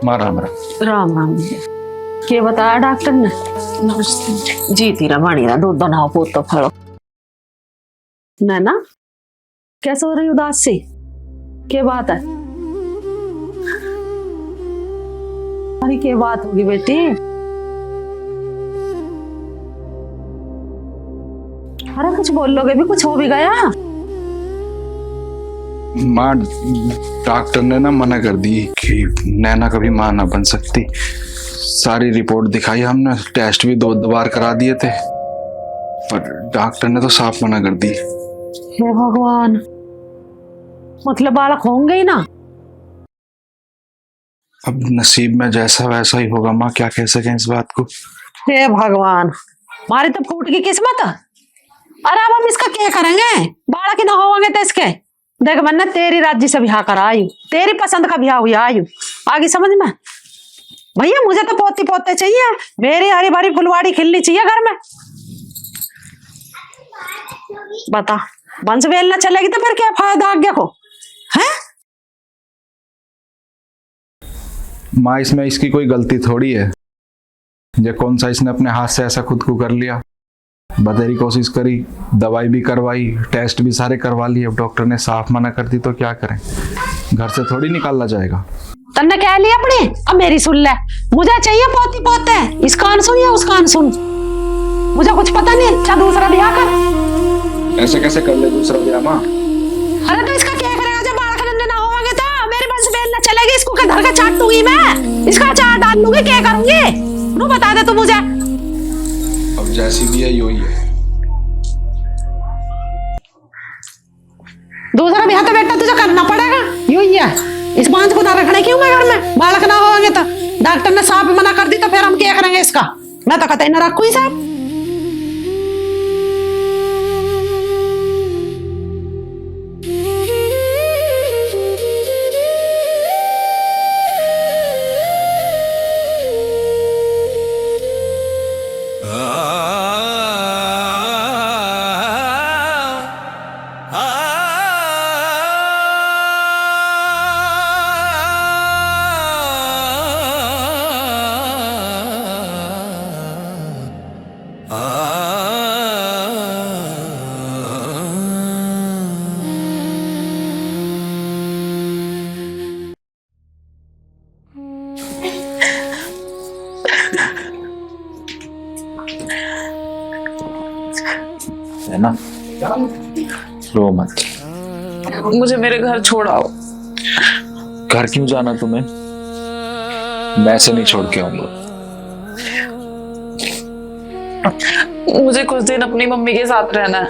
माँ राम राम। राम राम भैया। क्या बताया डॉक्टर ने? नमस्ते। जी तीरा मानी ना दूध बनाओ पोत तो फड़ो। नैना कैसे हो रही उदास सी? क्या बात है? अरे क्या बात होगी बेटी? अरे कुछ बोल लोगे भी, कुछ हो भी गया? माँ डॉक्टर ने ना मना कर दी कि नैना कभी माँ ना बन सकती। सारी रिपोर्ट दिखाई हमने, टेस्ट भी 2 बार करा दिए थे, पर डॉक्टर ने तो साफ मना कर दी। हे भगवान, मतलब बालक होंगे ही ना? अब नसीब में जैसा वैसा ही होगा माँ, क्या कह सकें इस बात को। हे भगवान, हमारी तो फूट की किस्मत। अरे अब हम इसका क्या करेंगे? बालक ही ना होंगे तो इसके देख, मैंने तेरी राज्य से ब्याह करा आयु, तेरी पसंद का ब्याह हुआ आयु, आगे समझ में? भैया मुझे तो पोती पोते चाहिए, मेरी हरी भरी फुलवाड़ी खिलनी चाहिए घर में। बता, वंश वेलना चलेगी तो फिर क्या फायदा आज्ञा को है? माँ इसमें इसकी कोई गलती थोड़ी है। ये कौन सा इसने अपने हाथ से ऐसा खुद को कर लिया। बतेरी कोशिश करी, दवाई भी करवाई, टेस्ट भी सारे करवा लिए, अब डॉक्टर ने साफ मना कर दी तो क्या करें। घर से थोड़ी निकाला जाएगा। तन्ने कह लिया अपनी, अब मेरी सुन ले। मुझे चाहिए पोती पोते, इस कान सुन या उस कान सुन, मुझे कुछ पता नहीं। अच्छा दूसरा ब्याह कर। ऐसे कैसे कर ले दूसरा ब्याह माँ? अरे तो इसका क्या करेगा जब बालक नन्हे ना होंगे तो? मेरे वंश वेल न चलेगी, इसको के धर के चाट दूंगी मैं, इसका चाट डाल दूंगी, क्या करूंगी तू बता दे तू मुझे। अब जैसी भी है यो ही है। दूसरा ब्याह तो बेटा तुझे करना पड़ेगा, यूं ही है। इस बांझ को ना रखने क्यों मैं घर में? बालक ना होंगे तो डॉक्टर ने साफ मना कर दी तो फिर हम क्या करेंगे इसका? मैं तो कहता ही ना रखू ही साहब। है ना, रो मत। मुझे मेरे घर छोड़ाओ। घर क्यों जाना तुम्हें? मैं से नहीं छोड़ के आऊंगा। मुझे कुछ दिन अपनी मम्मी के साथ रहना है,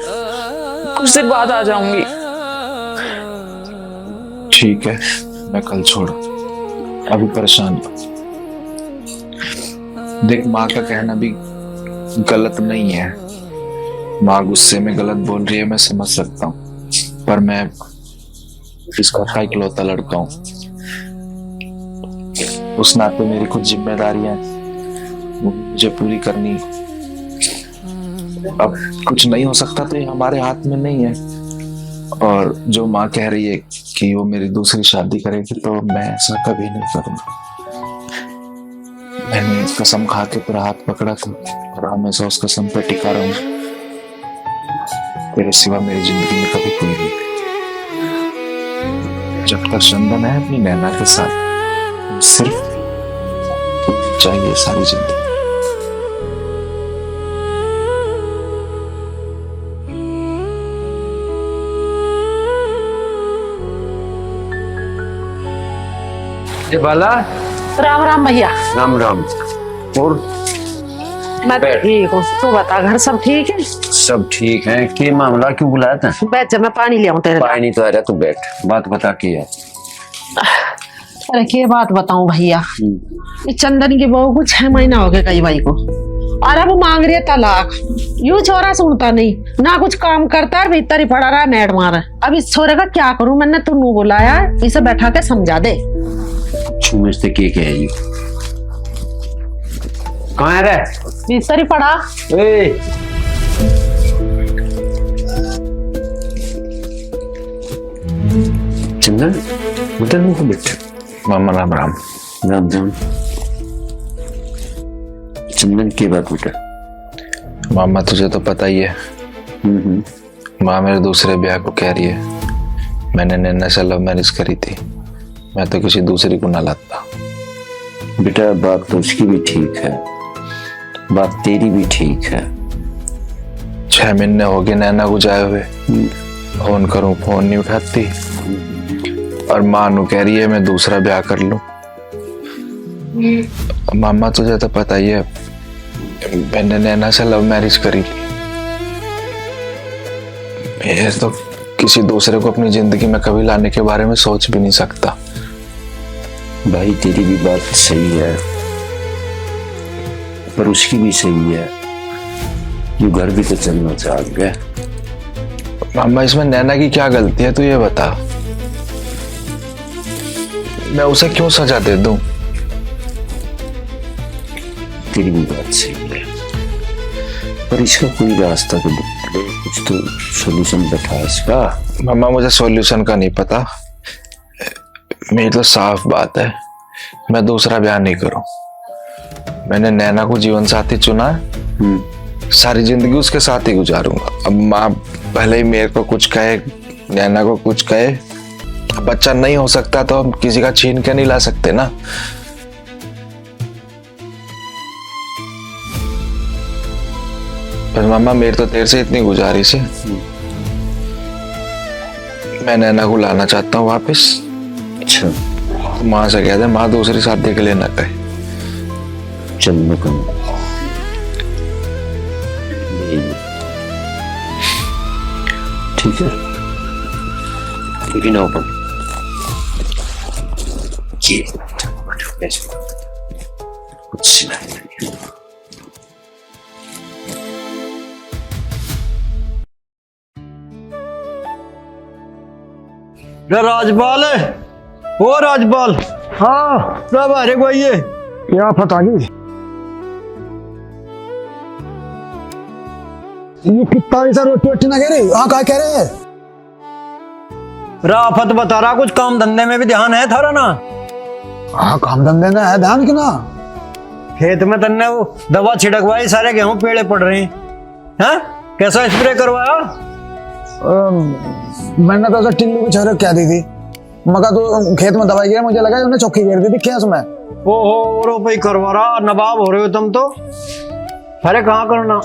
कुछ दिन बाद आ जाऊंगी। ठीक है, मैं कल छोड़ा, अभी परेशान मत। देख माँ का कहना भी गलत नहीं है, माँ गुस्से में गलत बोल रही है, मैं समझ सकता हूँ, पर मैं इसका का इकलौता लड़का हूँ। उस नाते मेरी कुछ जिम्मेदारियां वो मुझे पूरी करनी। अब कुछ नहीं हो सकता तो ये हमारे हाथ में नहीं है। और जो माँ कह रही है कि वो मेरी दूसरी शादी करेगी, तो मैं ऐसा कभी नहीं करूंगा। मैंने कसम खा के तेरा हाथ पकड़ा था और हमेशा उस कसम पे टिका रहूंगा। तेरे सिवा मेरी जिंदगी में कभी कोई नहीं। जब तक चंदन है अपनी नैना के साथ, सिर्फ चाहिए सारी जिंदगी। ये बाला, राम राम भैया। राम राम। और मैं तो ठीक हूँ, तू बता घर सब ठीक है? सब ठीक है। क्या मामला, क्यों बुलाया था? बैठ जा, मैं पानी ले आऊं तेरे लिए। पानी तो आ रहा, तू बैठ, बात बता की है। अरे क्या बात बताऊं भैया, ये चंदन की बहू को 6 महीना हो गए कई भाई को, और अब वो मांग रही है तलाक। यूं छोरा सुनता नहीं, ना कुछ काम करता है, भीतर ही पड़ा रहा है मैड मार। अब इस छोरे का क्या करूं? मैंने तुन्नू बुलाया, इसे बैठा के समझा दे। समझते के क्या है? कहाँ है रे? भीतर ही पड़ा। ए! चंदन उधर मुंह बैठ। मामा राम राम। राम राम। चंदन की बात बेटा? मामा तुझे तो पता ही है, माँ मेरे दूसरे ब्याह को कह रही है। मैंने नैना से लव मैरिज करी थी, मैं तो किसी दूसरी को ना लाता। बेटा बात तो उसकी भी ठीक है, बात तेरी भी ठीक है। 6 महीने हो गए नैना को जाए हुए, फोन करूं फोन नहीं उठाती, और माँ नु कह रही है मैं दूसरा ब्याह कर लूं। मामा तुझे तो पता ही है, मैंने नैना से लव मैरिज करी थी। मैं तो किसी दूसरे को अपनी जिंदगी में कभी लाने के बारे में सोच भी नहीं सकता। भाई तेरी भी बात सही है, पर उसकी भी सही है। ये घर भी तो चलना चाह गया। मामा इसमें नैना की क्या गलती है तू ये बता। मैं उसे क्यों सजा दे दूं? तेरी भी बात सही है, पर इसका कोई रास्ता तो निकाले, कुछ तो सॉल्यूशन बैठा इसका। मामा मुझे सॉल्यूशन का नहीं पता, मेरी तो साफ बात है, मैं दूसरा ब्याह नहीं करूं। मैंने नैना को जीवन साथी चुना है, सारी जिंदगी उसके साथ ही गुजारूंगा। अब माँ भले ही मेरे को कुछ कहे, नैना को कुछ कहे, बच्चा नहीं हो सकता तो हम किसी का छीन के नहीं ला सकते ना। पर मामा मेरी तो तेरे से इतनी गुजारिश है, मैं नैना को लाना चाहता हूँ वापस। अच्छा तो माँ से कह दे माँ दूसरी शादी के लिए ना कहे। चल मैं कहूँ ठीक है, लेकिन ओपन ये कुछ सुनाई नहीं। राजपाल है वो राजपाल। हाँ सब अरे भाई ये क्या पता नहीं ये कितना ऐसा रोटी वोटी ना कह रही। हाँ क्या कह रहे हैं? राफत बता रहा कुछ काम धंधे में भी ध्यान है थारा ना? हाँ काम धंधे में है ध्यान कि ना? खेत में तन्ने वो दवा छिड़कवाई, सारे गेहूं पेड़े पड़ रहे हैं। हाँ कैसा स्प्रे करवाया? मैंने तो टिल्लू को छोरे क्या दी थी, मगर तो खेत में दवाई गिरा, मुझे लगा उन्हें चौकी गिर दी थी क्या उसमें। ओहो रुपये करवा रहा, नवाब हो रहे हो तुम तो। अरे कहाँ करना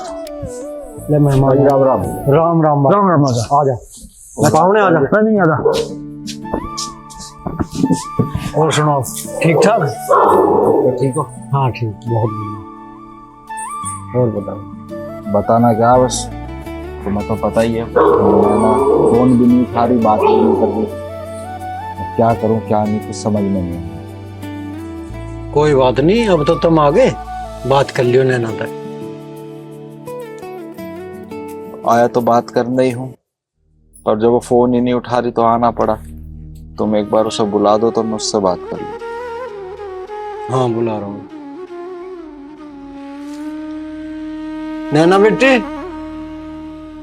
ले मेहमान। राम राम राम राम राम राम। आ जा पाहुने आ जा। नहीं आ जा। और सुनाओ ठीक ठाक? ठीक हो? हाँ ठीक, बहुत बढ़िया। और बताओ। बताना क्या, बस तुम्हें तो पता ही है, नैना फोन भी नहीं उठा रही, बात भी नहीं कर रही। क्या करूं क्या नहीं कुछ समझ में नहीं है। कोई बात नहीं, अब तो तुम आगे बात कर लियो नैना तक। आया तो बात करना ही हूँ, और जब वो फोन ही नहीं उठा रही तो आना पड़ा। तुम एक बार उसे बुला दो तो मैं उससे बात कर लूँ। हाँ बुला रहा हूँ। नैना बेटी,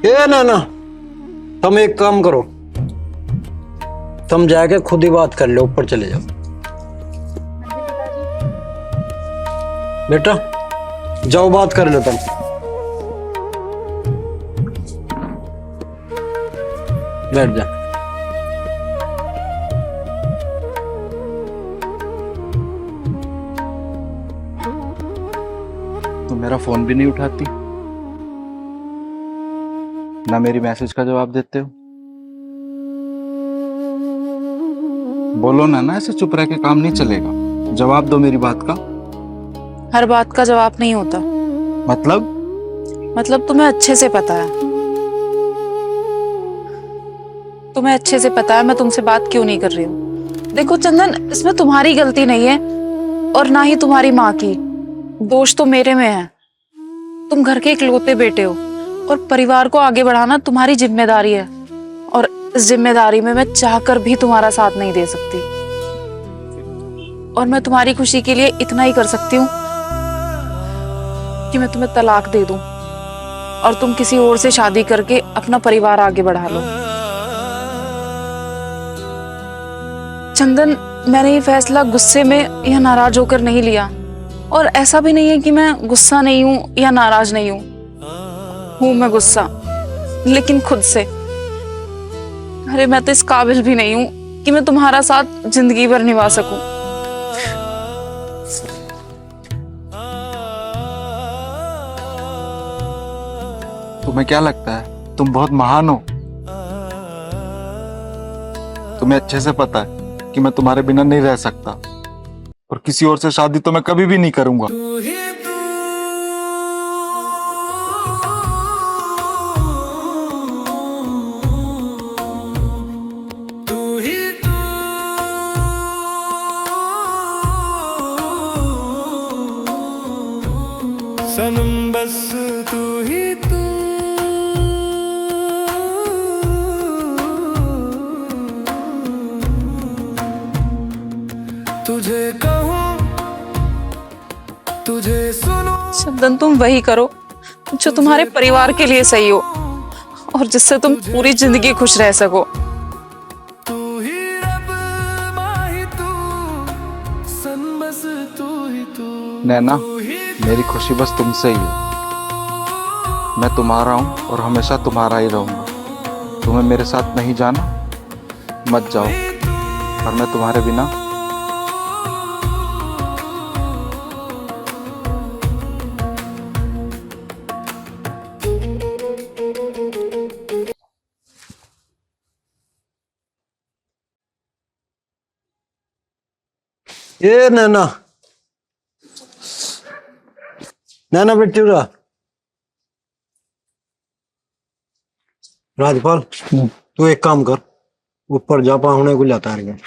ये नैना तुम एक काम करो, तुम जाके खुद ही बात कर लो, ऊपर चले जाओ। बेटा जाओ बात कर लो तुम। बैठ जा। तुम मेरा फोन भी नहीं उठाती, ना मेरी मैसेज का जवाब देते हो। बोलो ना ऐसे चुप रह के काम नहीं चलेगा, जवाब दो मेरी बात का। हर बात का जवाब नहीं होता। मतलब तुम्हें अच्छे से पता है, तुम्हें अच्छे से पता है मैं तुमसे बात क्यों नहीं कर रही हूँ। देखो चंदन, इसमें तुम्हारी गलती नहीं है और ना ही तुम्हारी माँ की, दोष तो मेरे में है। तुम घर के इकलौते बेटे हो और परिवार को आगे बढ़ाना तुम्हारी जिम्मेदारी है, और इस जिम्मेदारी में मैं चाहकर भी तुम्हारा साथ नहीं दे सकती। और मैं तुम्हारी खुशी के लिए इतना ही कर सकती हूँ कि मैं तुम्हें तलाक दे दूं और तुम किसी और से शादी करके अपना परिवार आगे बढ़ा लो। चंदन, मैंने ये फैसला गुस्से में या नाराज होकर नहीं लिया, और ऐसा भी नहीं है कि मैं गुस्सा नहीं हूं या नाराज नहीं हूं मैं गुस्सा, लेकिन खुद से। अरे मैं तो इस काबिल भी नहीं हूं कि मैं तुम्हारा साथ जिंदगी भर निभा सकूं। तुम्हें क्या लगता है तुम बहुत महान हो? तुम्हें अच्छे से पता है कि मैं तुम्हारे बिना नहीं रह सकता, और किसी और से शादी तो मैं कभी भी नहीं करूंगा। सनम बस तू ही तू, तुझे कहूँ तुझे सुनो। चंदन, तुम वही करो जो तुम्हारे परिवार के लिए सही हो और जिससे तुम पूरी जिंदगी खुश रह सको। तू ही रब माही तू, सन बस तू ही तू। नैना, मेरी खुशी बस तुमसे ही है। मैं तुम्हारा हूं और हमेशा तुम्हारा ही रहूंगा। तुम्हें मेरे साथ नहीं जाना, मत जाओ, और मैं तुम्हारे बिना ये नैना, नैना बेटी रहा। राजपाल, तू एक काम कर, ऊपर जा, पाहुणे को जाता है।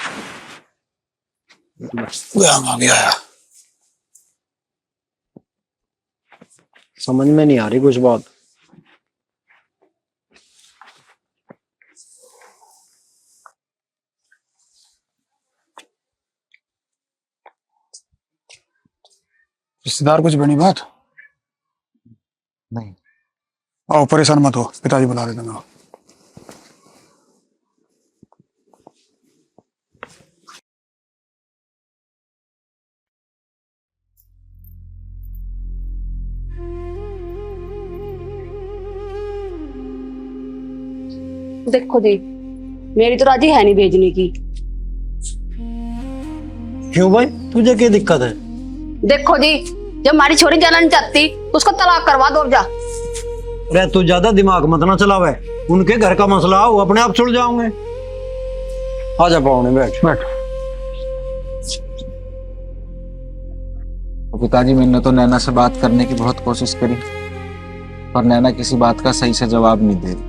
समझ में नहीं आ रही कुछ बात। रिश्तेदार कुछ बनी बात? नहीं। आओ, परेशान मत हो, पिताजी बुला रहे थे। देखो दी, मेरी तो राजी है नहीं भेजने की। क्यों भाई, तुझे क्या दिक्कत है? देखो जी, जब हमारी छोरी जाना नहीं चाहती तो उसको तलाक करवा दो। जा अरे तू ज्यादा दिमाग मत ना चलावे, उनके घर का मसला हो, अपने आप छुड़ जाओगे। आजा पाहुणे, बैठ बैठ। पिताजी, मैंने तो नैना से बात करने की बहुत कोशिश करी, पर नैना किसी बात का सही से जवाब नहीं दे रही।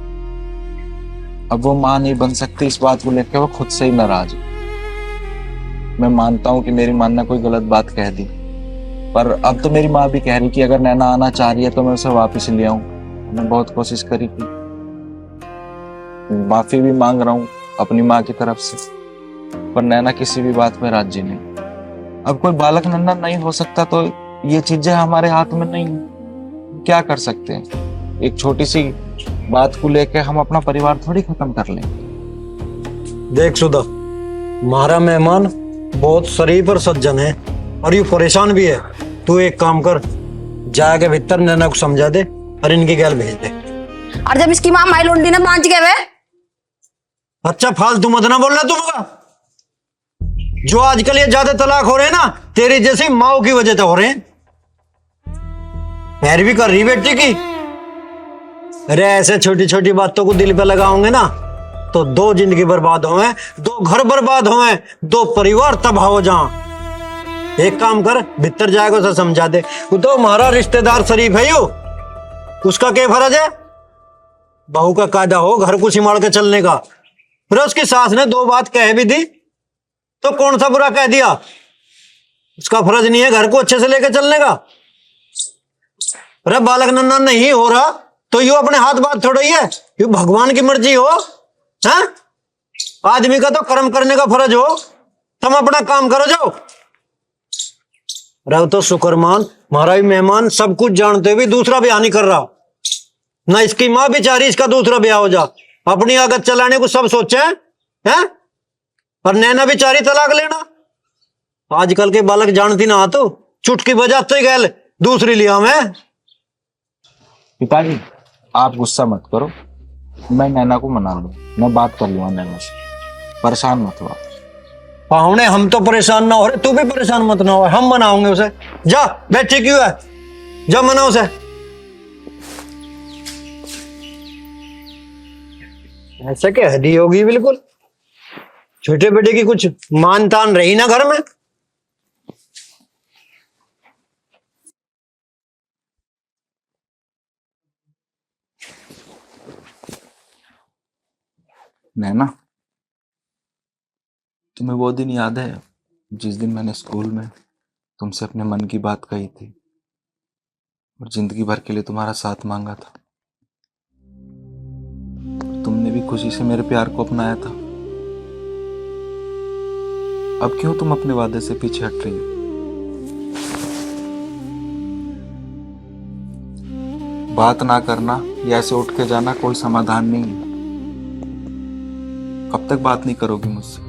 अब वो मां नहीं बन सकती, इस बात को लेकर वो खुद से ही नाराज है। मैं मानता हूं कि मेरी मां ने कोई गलत बात कह दी, पर अब तो मेरी माँ भी कह रही कि अगर नैना आना चाह रही है तो मैं उसे वापस ले आऊं। मैं बहुत कोशिश करी थी, माफी भी मांग रहा हूं अपनी माँ की तरफ से, पर नैना किसी भी बात में राजी नहीं। अब कोई बालक नंदन नहीं हो सकता तो ये चीजें हमारे हाथ में नहीं, क्या कर सकते हैं? एक छोटी सी बात को लेकर हम अपना परिवार थोड़ी खत्म कर लेंगे। देख सुधा, हमारा मेहमान बहुत शरीफ और सज्जन है, और ये परेशान भी है। तू एक काम कर, जाके भीतर नैना को समझा दे और इनकी गैल भेज दे। और जब इसकी माँ माई लोंडी ने बांच गए वे। अच्छा, फालतू मत ना बोलना तुमका। जो आजकल ये ज्यादा तलाक हो रहे हैं ना, तेरी जैसी माओ की वजह से हो रहे हैं। पैरवी कर रही बेटी की। अरे ऐसे छोटी छोटी बातों को दिल पे लगाओगे ना तो दो जिंदगी बर्बाद होए, दो घर बर्बाद होए, दो परिवार तबाह हो जाए। एक काम कर, भीतर जाएगा उसे समझा दे। वो तो हमारा रिश्तेदार शरीफ है, यो उसका क्या फर्ज है? बहू का कायदा हो घर को संभाल के चलने का। फिर उसकी सास ने दो बात कह भी दी तो कौन सा बुरा कह दिया? उसका फर्ज नहीं है घर को अच्छे से लेकर चलने का? अरे बालक नन्ना नहीं हो रहा तो यू अपने हाथ बात थोड़ा ही है, यू भगवान की मर्जी हो। हैं? आदमी का तो कर्म करने का फर्ज हो, तुम अपना काम करो जाओ। रहो तो शुक्रमान, हमारा भी मेहमान सब कुछ जानते हुए दूसरा ब्याह नहीं कर रहा ना। इसकी माँ बेचारी, इसका दूसरा ब्याह हो जा। अपनी आगत चलाने को सब सोचे हैं, और नैना बेचारी तलाक लेना, आजकल के बालक जानती ना तो चुटकी बजाते गैल दूसरी लिया मैं। पिताजी आप गुस्सा मत करो, मैं नैना को मना लूँ, मैं बात कर लूंगा नैना से, परेशान मत हो। पाहुने हम तो परेशान ना हो रहे, तू भी परेशान मत ना हो, हम मनाओगे उसे। जा बैठे क्यों है, जा मना उसे। ऐसा क्या हदी होगी, बिल्कुल छोटे बेटे की कुछ मान तान रही ना घर में। नैना, तुम्हें वो दिन याद है जिस दिन मैंने स्कूल में तुमसे अपने मन की बात कही थी और जिंदगी भर के लिए तुम्हारा साथ मांगा था? तुमने भी खुशी से मेरे प्यार को अपनाया था। अब क्यों तुम अपने वादे से पीछे हट रही हो? बात ना करना या ऐसे उठ के जाना कोई समाधान नहीं है। कब तक बात नहीं करोगी मुझसे?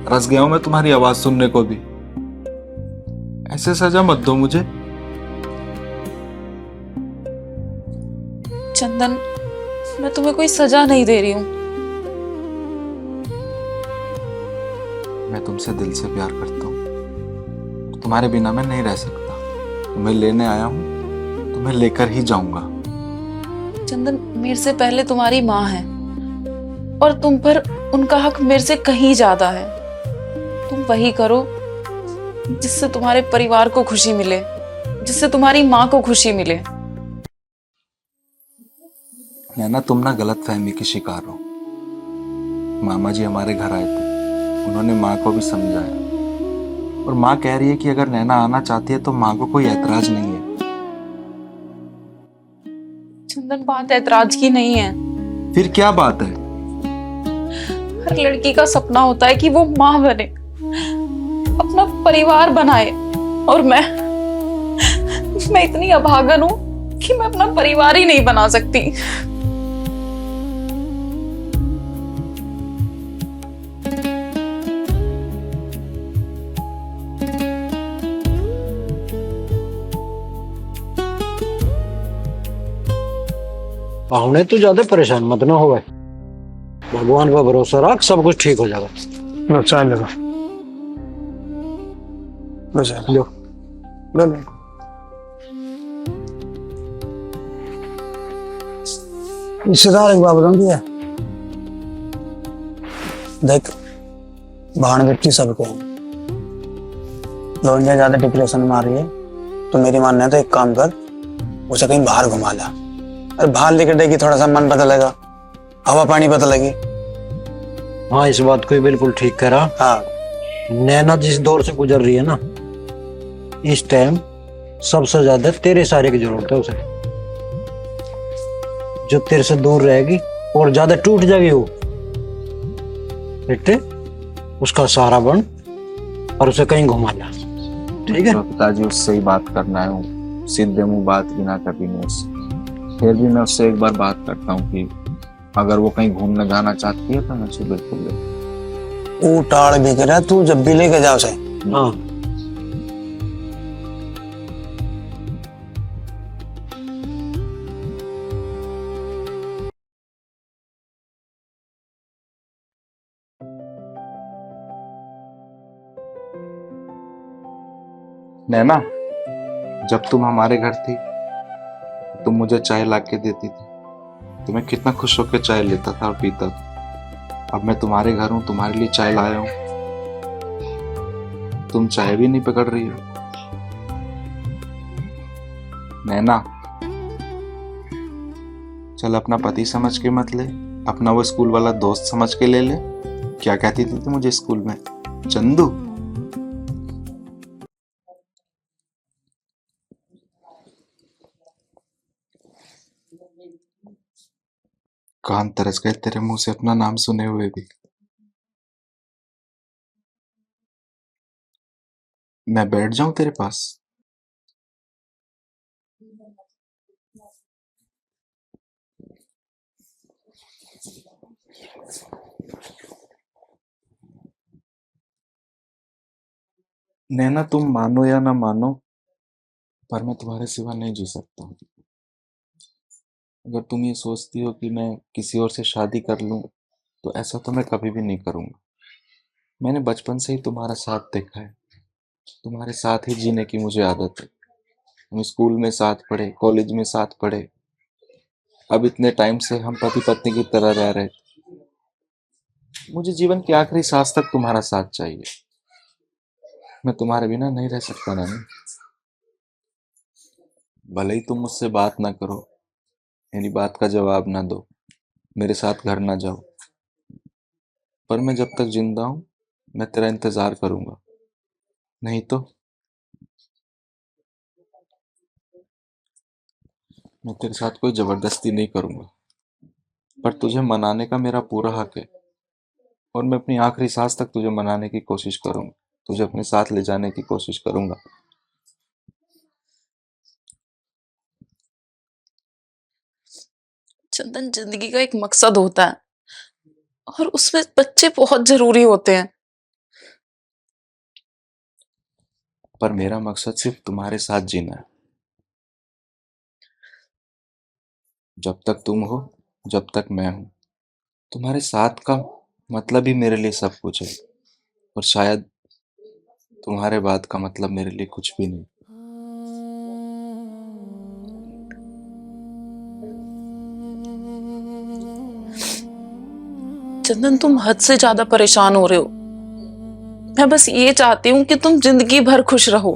रस गया हूं मैं तुम्हारी आवाज सुनने को भी। ऐसे सजा मत दो मुझे। चंदन, मैं तुम्हें कोई सजा नहीं दे रही हूँ। मैं तुमसे दिल से प्यार करता हूँ, तुम्हारे बिना मैं नहीं रह सकता। तुम्हें लेने आया हूँ, तुम्हें लेकर ही जाऊंगा। चंदन, मेरे से पहले तुम्हारी माँ है और तुम पर उनका हक मेरे से कहीं ज्यादा है। तुम वही करो जिससे तुम्हारे परिवार को खुशी मिले, जिससे तुम्हारी माँ को खुशी मिले। नैना, तुम ना गलत फहमी की शिकार हो। मामा जी हमारे घर आए थे, उन्होंने माँ को भी समझाया और माँ कह रही है कि अगर नैना आना चाहती है तो माँ को कोई ऐतराज नहीं है। चंदन, बात ऐतराज की नहीं है। फिर क्या बात है? हर लड़की का सपना होता है कि वो माँ बने, अपना परिवार बनाए, और मैं इतनी अभागन हूं कि मैं अपना परिवार ही नहीं बना सकती। पाहुने तू ज्यादा परेशान मत ना हो, भगवान पर भरोसा रख, सब कुछ ठीक हो जाएगा। लो चाय ले लो। लो चाय लो ले लो। रिश्तेदार एक बात बताऊं है, देख भाण व्यक्ति सबको लौंडिया ज्यादा डिप्रेशन में आ रही है, तो मेरी मानना है तो एक काम कर, उसे कहीं बाहर घुमा ला। अरे बाहर लेकर देगी, थोड़ा सा मन बदलेगा, हवा पानी बदलेगी। हाँ, इस बात को बिल्कुल ठीक करा। हाँ, नैना जिस दौर से गुजर रही है ना, इस टाइम सबसे ज्यादा तेरे सहारे की जरूरत है उसे। जो तेरे से दूर रहेगी और ज्यादा टूट जाएगी वो, बेटे उसका सहारा बन और उसे कहीं घुमा ला, ठीक है? तो पिताजी उससे ही बात करना है, सीधे मुंह बात भी ना कभी नहीं उससे। फिर भी मैं उससे एक बार बात करता हूँ कि अगर वो कहीं घूमने जाना चाहती है तो मैं उसे बिल्कुल ले। वो टाड़ भी करे, तू जब भी लेके जाओ उसे। हाँ, नैना, जब तुम हमारे घर थी तुम मुझे चाय ला के देती थी, तो मैं कितना खुश होकर चाय लेता था और पीता था। अब मैं तुम्हारे घर हूं, तुम्हारे लिए चाय लाया हूं, तुम चाय भी नहीं पकड़ रही हो। नैना, चल अपना पति समझ के मत ले, अपना वो स्कूल वाला दोस्त समझ के ले ले। क्या कहती थी तू मुझे स्कूल में? चंदू। कान तरस गए तेरे मुंह से अपना नाम सुने हुए भी। मैं बैठ जाऊं तेरे पास? नैना, तुम मानो या ना मानो, पर मैं तुम्हारे सिवा नहीं जी सकता। अगर तुम ये सोचती हो कि मैं किसी और से शादी कर लूं, तो ऐसा तो मैं कभी भी नहीं करूंगा। मैंने बचपन से ही तुम्हारा साथ देखा है, तुम्हारे साथ ही जीने की मुझे आदत है। हम स्कूल में साथ पढ़े, कॉलेज में साथ पढ़े, अब इतने टाइम से हम पति पत्नी की तरह रह रहे। मुझे जीवन के आखिरी सांस तक तुम्हारा साथ चाहिए। मैं तुम्हारे बिना नहीं रह सकता नानी। भले ही तुम मुझसे बात ना करो, मेरी बात का जवाब ना दो, मेरे साथ घर ना जाओ, पर मैं जब तक जिंदा हूं मैं तेरा इंतजार करूंगा। नहीं तो मैं तेरे साथ कोई जबरदस्ती नहीं करूंगा, पर तुझे मनाने का मेरा पूरा हक है, और मैं अपनी आखिरी सांस तक तुझे मनाने की कोशिश करूंगा, तुझे अपने साथ ले जाने की कोशिश करूंगा। चंदन, जिंदगी का एक मकसद होता है और उसमें बच्चे बहुत जरूरी होते हैं। पर मेरा मकसद सिर्फ तुम्हारे साथ जीना है। जब तक तुम हो, जब तक मैं हूं, तुम्हारे साथ का मतलब ही मेरे लिए सब कुछ है, और शायद तुम्हारे बाद का मतलब मेरे लिए कुछ भी नहीं। चंदन, तुम हद से ज्यादा परेशान हो रहे हो। मैं बस ये चाहती हूँ कि तुम जिंदगी भर खुश रहो,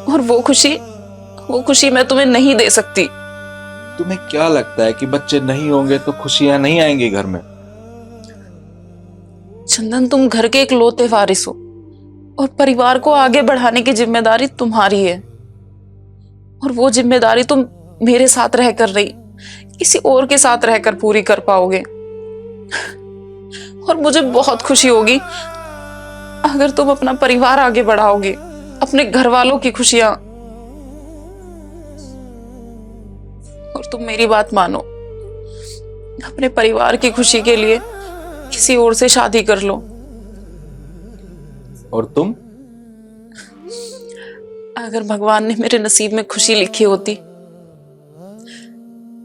और वो खुशी मैं तुम्हें नहीं दे सकती। तुम्हें क्या लगता है कि बच्चे नहीं होंगे तो खुशियां नहीं आएंगी घर में? चंदन, तुम घर के इकलौते वारिस हो, और परिवार को आगे बढ़ाने की जिम्मेदारी तुम्हारी है। और वो जिम्मेदारी तुम मेरे साथ रहकर नहीं, किसी और के साथ रहकर पूरी कर पाओगे। और मुझे बहुत खुशी होगी अगर तुम अपना परिवार आगे बढ़ाओगे, अपने घर वालों की खुशियां। और तुम मेरी बात मानो, अपने परिवार की खुशी के लिए किसी और से शादी कर लो। और तुम? अगर भगवान ने मेरे नसीब में खुशी लिखी होती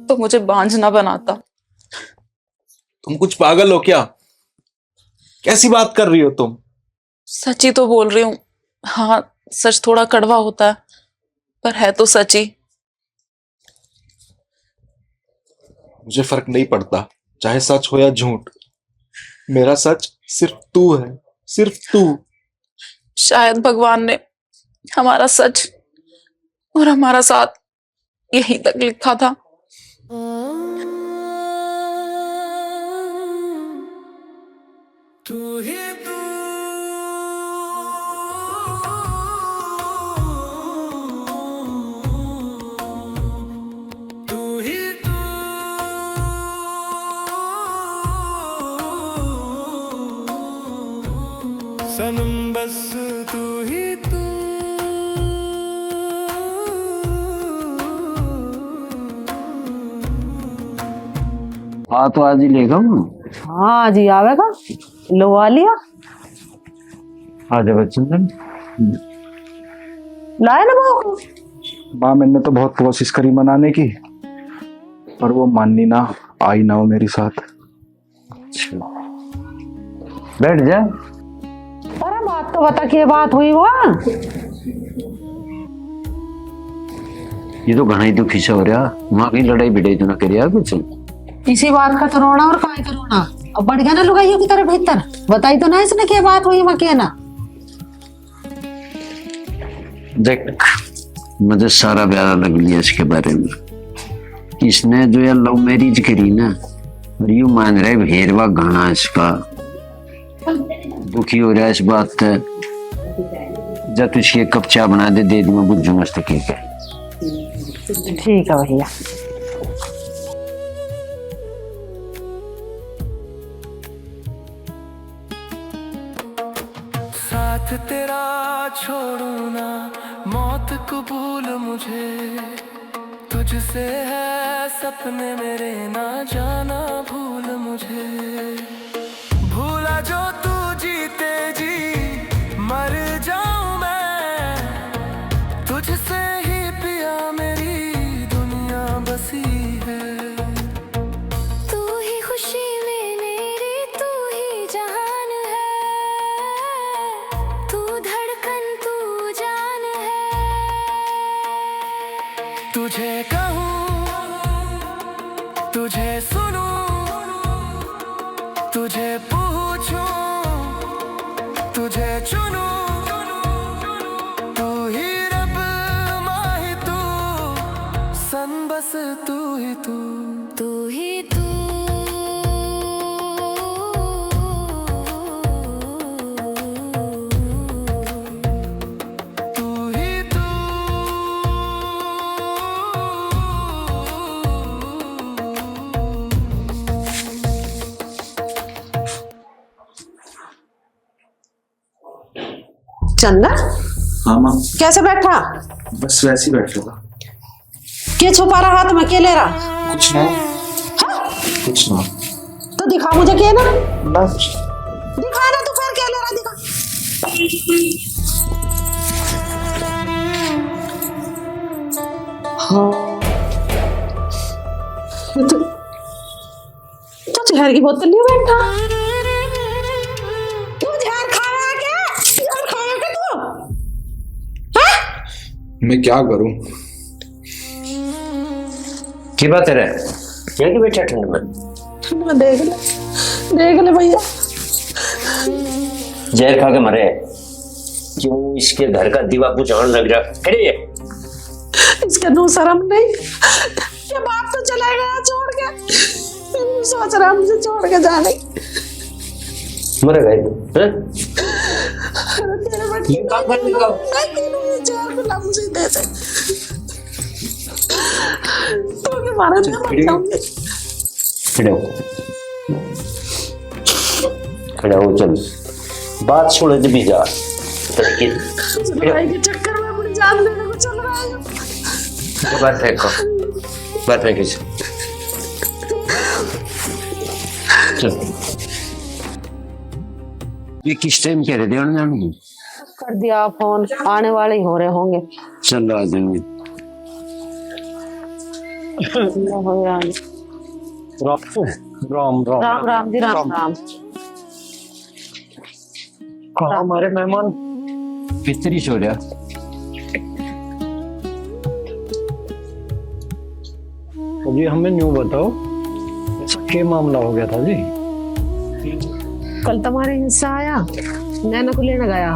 तो मुझे बांझ ना बनाता। तुम कुछ पागल हो क्या? कैसी बात कर रही हो तुम? सच ही तो बोल रही हूँ। हाँ, सच थोड़ा कड़वा होता है, पर है तो सच ही। मुझे फर्क नहीं पड़ता चाहे सच हो या झूठ, मेरा सच सिर्फ तू है, सिर्फ तू। शायद भगवान ने हमारा सच और हमारा साथ यहीं तक लिखा था। तू ही तू, तू ही तू, सनम बस तू ही तू। हाँ तो आज ही लेगा हूँ। हाँ जी आवेगा, लो आ लिया। आ जाओ चंदन। लाए ना बहू। माँ, मैंने तो बहुत कोशिश करी मनाने की, पर वो माननी ना, आई ना हो मेरी साथ। बैठ जा। अरे बात तो बता, क्या बात हुई वहाँ? ये तो घना ही दुखी से हो रहा, वहाँ की लड़ाई भिड़ाई तो ना करिया कुछ। इसी बात का तो रोना, और काय का रोना। अब बढ़ गया ना लुगाइयों की तरह भीतर। बताई तो ना इसने क्या बात हुई वहाँ के ना। देख, मुझे सारा ब्याह लग लिया इसके बारे में। इसने जो ये लव मैरिज करी ना, और यू मान रहे भेरवा घना इसका दुखी हो रहा है इस बात से। जब तुझे एक कप चाय बना दे दूंगा, बुझू मस्त के। ठीक है भैया। साथ तेरा छोड़ू ना, मौत कबूल मुझे, तुझसे है सपने मेरे, ना जाना भूल मुझे। भूला जो तू जीते जी, मर जाऊं मैं तुझे कहूँ, तुझे सुनूं, तुझे पूछूं, तुझे चुनूं, तू ही रब माही तू, सन बस तू ही तू, तू ही तू। चंदन हाँ माँ, कैसे बैठा? बस वैसे ही बैठ रहा था। क्या छुपा रहा हाथ में, क्या ले रहा? कुछ ना, कुछ ना। तो दिखा मुझे, क्या ना बस दिखा ना, तो फिर क्या ले रहा, दिखा। हाँ ये तो जहर की बोतल नहीं बैठा। तू जहर खाया क्या? जहर खाया क्या तू? हाँ? मैं क्या करूं? की बात है रे? क्या की बैठा ठंड में? ठंड में देख ले भैया। जहर खा के मरे? क्यों इसके घर का दीवा बुझाने लग रहा? खड़ी है इसका नो शर्म नहीं, ये बाप तो चला गया छोड़ के, सोच रहा मुझे छोड़ के जाने। मर गए तेरे बच्चे ये काम करने का मैं तेरे जहर पिला मुझे दे दे, तो के मारे मैं मर जाऊंगी। खड़ा हो चल, बात सुन भी जा। लड़ाई के चक्कर में अपनी जान लेने को चल रहा है। बात फेंको, बात फेंकी चल। ये किस टाइम कह रहे थे जाने? कर दिया फोन, आने वाले ही हो रहे होंगे। चलो आ जाएंगे। राम राम राम राम जी, राम राम। कहाँ हमारे मेहमान? कितनी सो रहा? तो जी हमें न्यू बताओ, ऐसा क्या मामला हो गया था जी? कल तुम्हारे हिस्सा आया, नैना को लेने गया,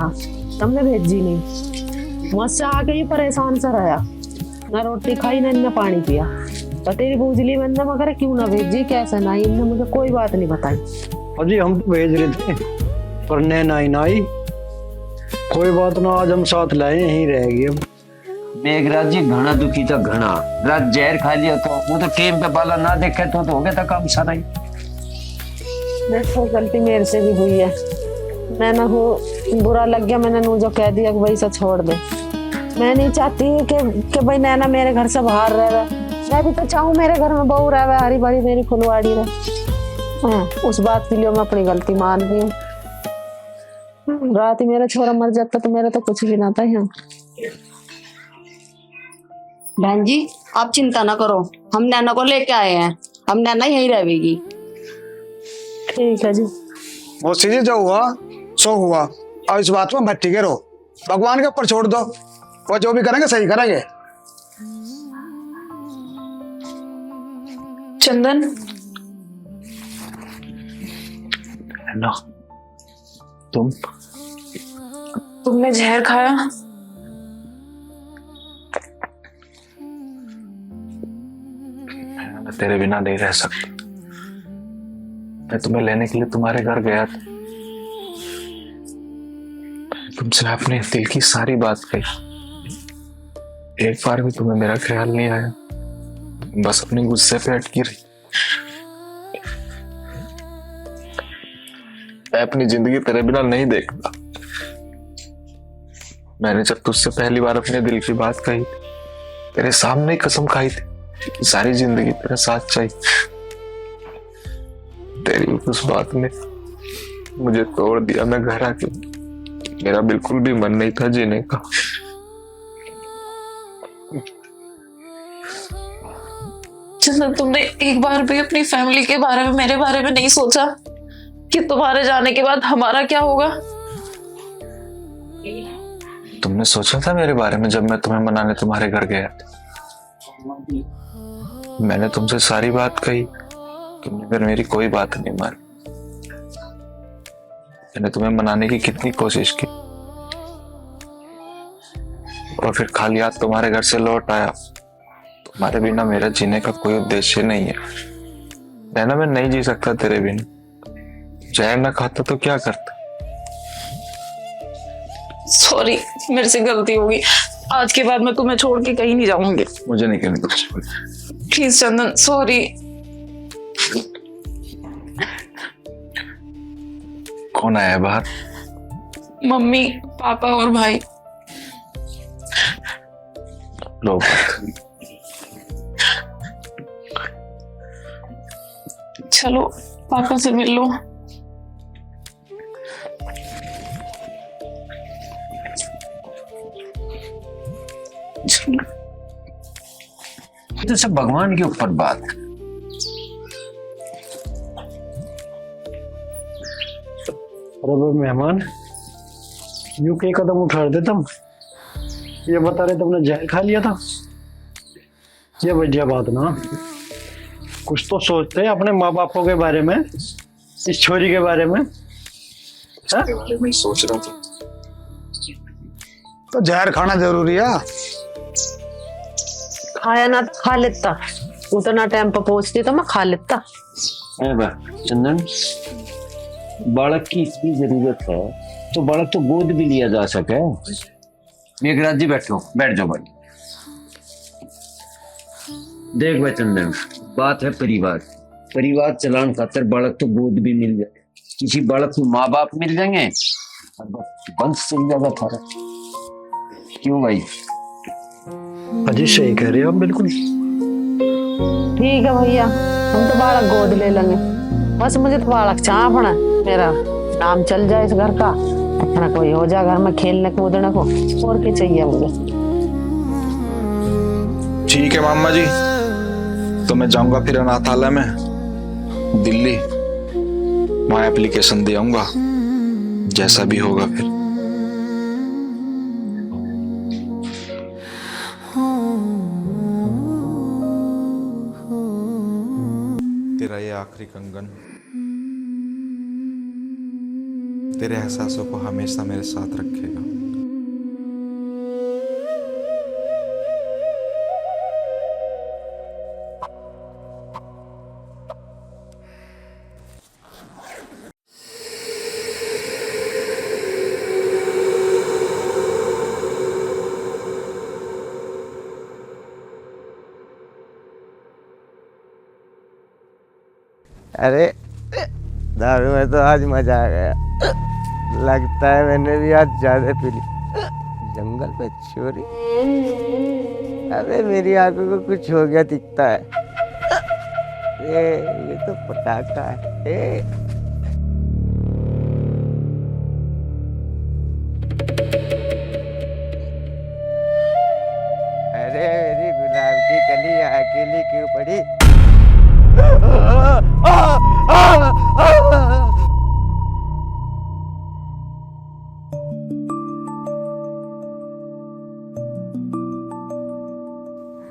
तुमने भेजी नहीं। मुझसे आके ही परेशान सा रहा, ना रोटी खाई ना पानी पिया। तो तेरी भूजली मैंने मगर क्यों ना भेजी, कैसे ना, इनने मुझे कोई बात नहीं बताई। अजी हम तो भेज रहे थे पर नैना ही ना आई। कोई बात ना, आज हम साथ लाए, यहीं रहेगी अब। मेघराज जी घना दुखी था, घना रात जहर खा लिया तो वो तो केम पे बाला ना देखे तो हो गया था काम सारा ही। देखो गलती मेरे से भी हुई है, नैना को बुरा लग गया, मैंने नू जो कह दिया कि भाई से छोड़ दे। मैं नहीं चाहती कि भाई नैना मेरे घर से बाहर रहे, मैं भी तो चाहूँ मेरे घर में बहू रहे, हरी भरी मेरी फुलवाड़ी रहे। उस बात के लिए मैं अपनी गलती मान रही हूँ। रात ही मेरा छोरा मर जाता तो मेरा तो कुछ भी ना था यहाँ। बहन जी आप चिंता ना करो, हम नैना को लेके आए हैं, हम नैना यहीं रहेगी। ठीक है जी। मौसी जी जो हुआ सो हुआ, और इस बात में भट्टी के रहो, भगवान के ऊपर छोड़ दो, वो जो भी करेंगे सही करेंगे। चंदन ना तुमने जहर खाया? मैं तेरे बिना नहीं रह सकता। मैं तुम्हें लेने के लिए तुम्हारे घर गया था, तुमसे अपने दिल की सारी बात कही। एक बार भी तुम्हें मेरा ख्याल नहीं आया, बस अपने गुस्से पे अटकी रही। मैं अपनी जिंदगी तेरे बिना नहीं देखता। मैंने जब तुझसे पहली बार अपने दिल की बात कही, तेरे सामने ही कसम खाई थी, सारी जिंदगी तेरा साथ चाहिए। तेरी उस बात ने मुझे तोड़ दिया। मैं घर आके मेरा बिल्कुल भी मन नहीं था जीने का। चंदन तुमने एक बार भी अपनी फैमिली के बारे में, मेरे बारे में नहीं सोचा कि तुम्हारे जाने के बाद हमारा क्या होगा? तुमने सोचा था मेरे बारे में जब मैं तुम्हें मनाने तुम्हारे घर गया था? मैंने तुमसे सारी बात कही, तुमने फिर मेरी कोई बात नहीं मानी। मैंने तुम्हें मनाने की कितनी कोशिश की, और फिर खाली हाथ तुम्हारे घर से लौट आया। तुम्हारे बिना मेरा जीने का कोई उद्देश्य नहीं है। नैना, मैं नहीं जी सकता तेरे बिना। जहर न खाता तो क्या करता। सॉरी, मेरे से गलती होगी। आज के बाद मैं तुम्हें छोड़ के कहीं नहीं जाऊंगी। मुझे नहीं कहने कुछ। Please Chandan, sorry. कौन आया है बाहर? मम्मी, पापा और भाई। लो, चलो पापा से मिल लो। तो सब भगवान के ऊपर बात है। अरे मेहमान, यूं के कदम उठा रहे थे तुम? ये बता रहे तुमने जहर खा लिया था? ये बढ़िया बात ना, कुछ तो सोचते हैं अपने माँ बापों के बारे में, इस छोरी के बारे में। इसके बारे में सोच रहा था। तो जहर खाना जरूरी है। खाया ना तो खा लेता, उतना टाइम पर पहुंचती तो मैं खा लेता। चंदन, बालक की इतनी जरूरत है तो बालक तो गोद भी लिया जा सके। मेघराज जी बैठो, बैठ जाओ भाई। देख भाई चंदन, बात है परिवार। परिवार चलाने खातर बालक तो गोद भी मिल जाए, किसी बालक को माँ बाप मिल जाएंगे और बस वंश चल जाएगा थारा। क्यों भाई? अजी सही कह रहे हो आप, बिल्कुल। ठीक है भैया, हम तो बालक गोद ले लेंगे। बस मुझे तो बालक चाहना, मेरा नाम चल जाए इस घर का, अपना कोई हो जाए घर में खेलने कूदने को, और क्या चाहिए मुझे। ठीक है मामा जी, तो मैं जाऊंगा फिर अनाथालय में दिल्ली, वहां एप्लीकेशन दे आऊंगा, जैसा भी होगा फिर। तेरा ये आखिरी कंगन तेरे एहसासों को हमेशा मेरे साथ रखेगा। अरे दारू में तो आज मजा आ गया। लगता है मैंने भी आज ज्यादा पी ली। जंगल में चोरी, अबे मेरी आंखों को कुछ हो गया दिखता है। ये तो पटाखा है। अरे मेरी गुलाब की कली अकेली क्यों पड़ी?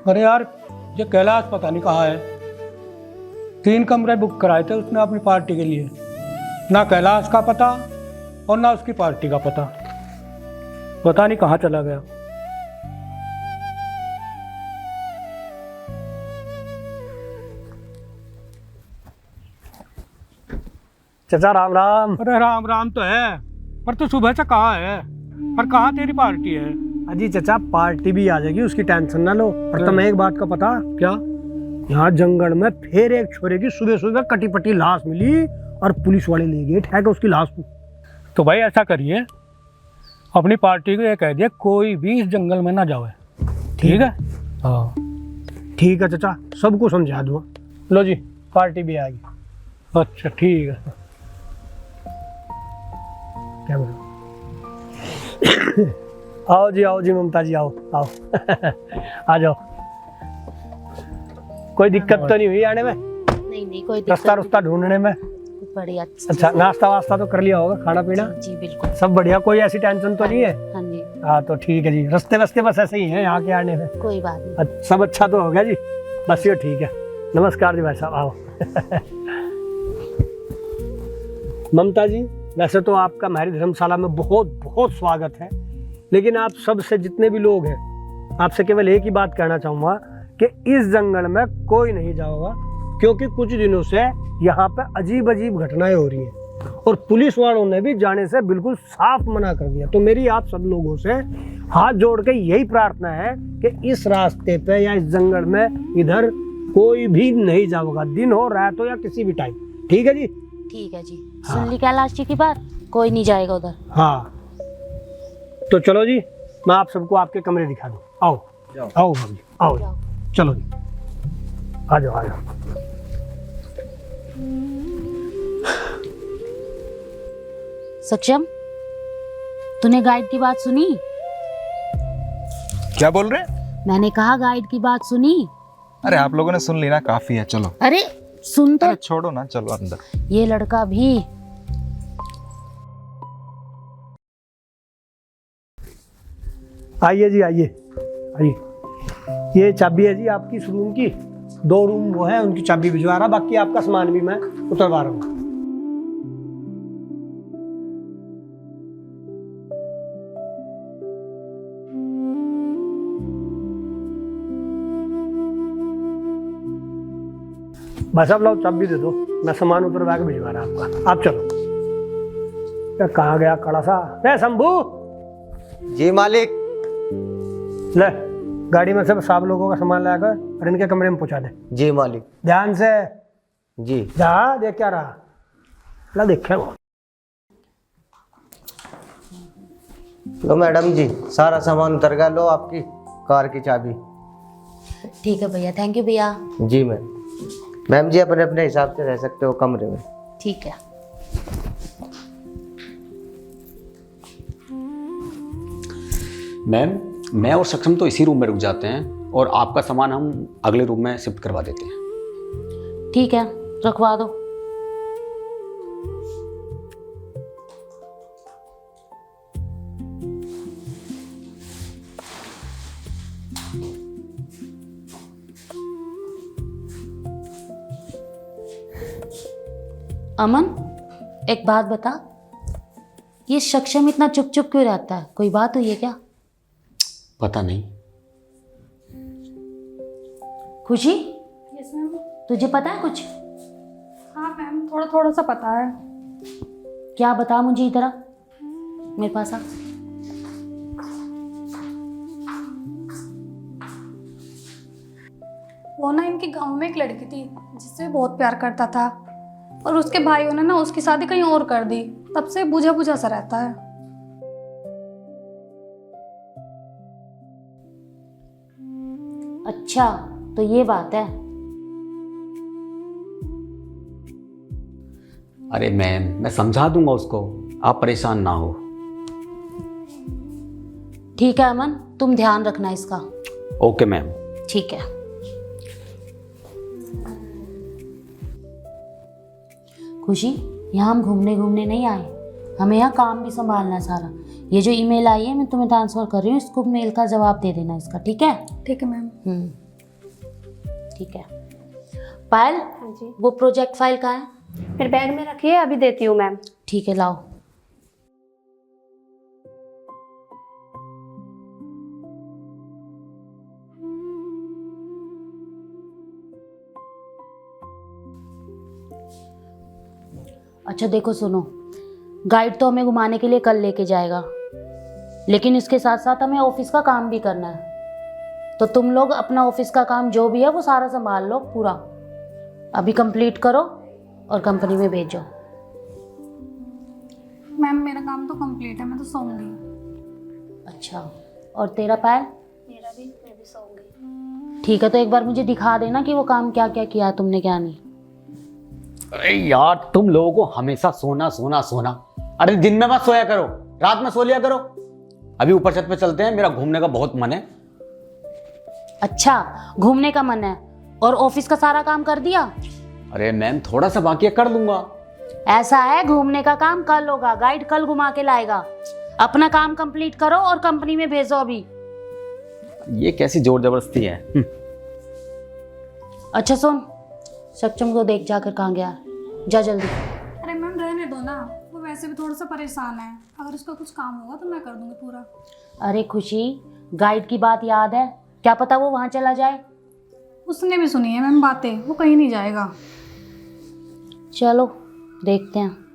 अरे यार, ये कैलाश पता नहीं कहाँ है। 3 कमरे बुक कराए थे उसने अपनी पार्टी के लिए, ना कैलाश का पता और ना उसकी पार्टी का पता नहीं कहाँ चला गया। चाचा राम राम। अरे राम राम तो है, पर तू सुबह से कहाँ है, पर कहाँ तेरी पार्टी है? अजी चाचा, पार्टी भी आ जाएगी, उसकी टेंशन ना लो। और तुम्हें एक बात का पता? क्या? यहाँ जंगल में फिर एक छोरे की सुबह सुबह कटी पटी लाश मिली और पुलिस वाले ले गए ठहकर उसकी लाश को। तो भाई ऐसा करिए, अपनी पार्टी को ये कह दिया कोई भी इस जंगल में ना जाए, ठीक है? हाँ ठीक है चाचा, सबको समझा दो। लो जी, पार्टी भी आ गई। अच्छा ठीक है। क्या बोलो? आओ जी ममता जी, आओ आओ। आ जाओ। कोई दिक्कत तो नहीं हुई आने में? नहीं कोई रास्ता ढूंढने में? बढ़िया। अच्छा, नाश्ता वास्ता तो कर लिया होगा, खाना पीना? जी बिल्कुल। सब बढ़िया, कोई ऐसी टेंशन तो नहीं है? हाँ जी। हाँ तो ठीक है जी, रास्ते वस्ते बस ऐसे ही हैं यहाँ के आने में। कोई बात नहीं। सब अच्छा तो हो गया जी, बस ये ठीक है। नमस्कार जी भाई साहब, आओ। ममता जी, वैसे तो आपका हमारी धर्मशाला में बहुत बहुत स्वागत है, लेकिन आप सबसे जितने भी लोग हैं, आपसे केवल एक ही बात कहना चाहूँगा कि इस जंगल में कोई नहीं जाओगा, क्योंकि कुछ दिनों से यहाँ पे अजीब अजीब घटनाएं हो रही हैं और पुलिस वालों ने भी जाने से बिल्कुल साफ मना कर दिया। तो मेरी आप सब लोगों से हाथ जोड़ के यही प्रार्थना है कि इस रास्ते पे या इस जंगल में इधर कोई भी नहीं जाओगा, दिन हो रात हो या किसी भी टाइम। ठीक है जी? ठीक है जी। सुन ली कैलाश जी की बात, कोई नहीं जाएगा उधर। हाँ तो चलो जी, मैं आप सबको आपके कमरे दिखा दूँ। आओ आओ भाभी, आओ चलो जी, आ जाओ आ जाओ। सक्षम, तूने गाइड की बात सुनी? क्या बोल रहे? मैंने कहा गाइड की बात सुनी? अरे आप लोगों ने सुन ली ना, काफी है, चलो। अरे सुन तो। अरे छोड़ो ना, चलो अंदर। ये लड़का भी। आइए जी, आइए आइए। ये चाबी है जी आपकी इस रूम की, 2 रूम वो है, उनकी चाबी भिजवा रहा, बाकी आपका सामान भी मैं उतरवा रहा हूँ। भाई साहब लाओ चाबी दे दो, मैं सामान उतरवा के भिजवा रहा आपका। आप चलो। क्या कहाँ गया कड़ा सा? रे शंभू, जी मालिक। ले गाड़ी में सब लोगों का सामान लाकर और इनके कमरे में पहुंचा दे। जी मालिक। ध्यान से जी। जा, देख क्या रहा? ला देखे वो। लो मैडम जी, सारा सामान उतर गया, लो आपकी कार की चाबी। ठीक है भैया, थैंक यू भैया। जी मैम जी अपने अपने हिसाब से रह सकते हो कमरे में। ठीक है। मैम, मैं और सक्षम तो इसी रूम में रुक जाते हैं और आपका सामान हम अगले रूम में शिफ्ट करवा देते हैं। ठीक है, रखवा दो। अमन, एक बात बता, ये सक्षम इतना चुप चुप क्यों रहता है? कोई बात हुई है क्या? पता नहीं। खुशी, यस मैम। तुझे पता है कुछ? हाँ मैम, थोड़ा थोड़ा सा पता है। क्या बता मुझे, इधर आ, मेरे पास आ। वो ना इनके गांव में एक लड़की थी जिससे बहुत प्यार करता था, और उसके भाइयों ने ना उसकी शादी कहीं और कर दी, तब से बुझा बुझा सा रहता है। अच्छा, तो ये बात है। अरे मैम, मैं समझा दूंगा उसको, आप परेशान ना हो। ठीक है अमन, तुम ध्यान रखना इसका। Okay ma'am. ठीक है। खुशी, यहाँ हम घूमने घूमने नहीं आए, हमें यहाँ काम भी संभालना है सारा। ये जो ईमेल आई है मैं तुम्हें ट्रांसफर कर रही हूँ, इसको मेल का जवाब दे देना इसका। ठीक है? ठीक है मैम। ठीक है। पायल, हाँ जी। वो प्रोजेक्ट फाइल कहाँ है? मेरे बैग में रखिए, अभी देती हूँ मैम। ठीक है, लाओ। अच्छा देखो सुनो, गाइड तो हमें घुमाने के लिए कल लेके जाएगा, लेकिन इसके साथ साथ हमें ऑफिस का काम भी करना है। तो तुम लोग अपना ऑफिस का काम जो भी है वो सारा संभाल लो पूरा, अभी कंप्लीट करो और कंपनी में भेजो। मैम मेरा काम तो कंप्लीट है, मैं तो सोऊंगी। अच्छा, और तेरा पायल? मेरा भी, मैं भी सोऊंगी। ठीक है, तो एक बार मुझे दिखा देना कि वो काम क्या क्या किया तुमने, क्या नहीं। अरे यार, तुम लोगों को हमेशा सोना सोना सोना। अरे दिन में मत सोया करो, रात में सो लिया करो। अभी ऊपर छत पे चलते हैं, मेरा घूमने का बहुत मन है। अच्छा, घूमने का मन है और ऑफिस का सारा काम कर दिया? अरे मैम, थोड़ा सा बाकी है, कर लूंगा। ऐसा है, घूमने का काम कल होगा, गाइड कल घुमा के लाएगा। अपना काम कंप्लीट करो और कंपनी में भेजो अभी। ये कैसी जोर जबरदस्ती है? अच्छा सुन, सक्षम को देख जाकर कहाँ गया, जा जल्दी। अरे मैम रहने दो ना, वो वैसे भी थोड़ा सा परेशान है। अगर उसका कुछ काम होगा तो मैं कर दूंगी पूरा। अरे खुशी, गाइड की बात याद है? क्या पता वो वहां चला जाए। उसने भी सुनी है मैम बातें, वो कहीं नहीं जाएगा। चलो देखते हैं।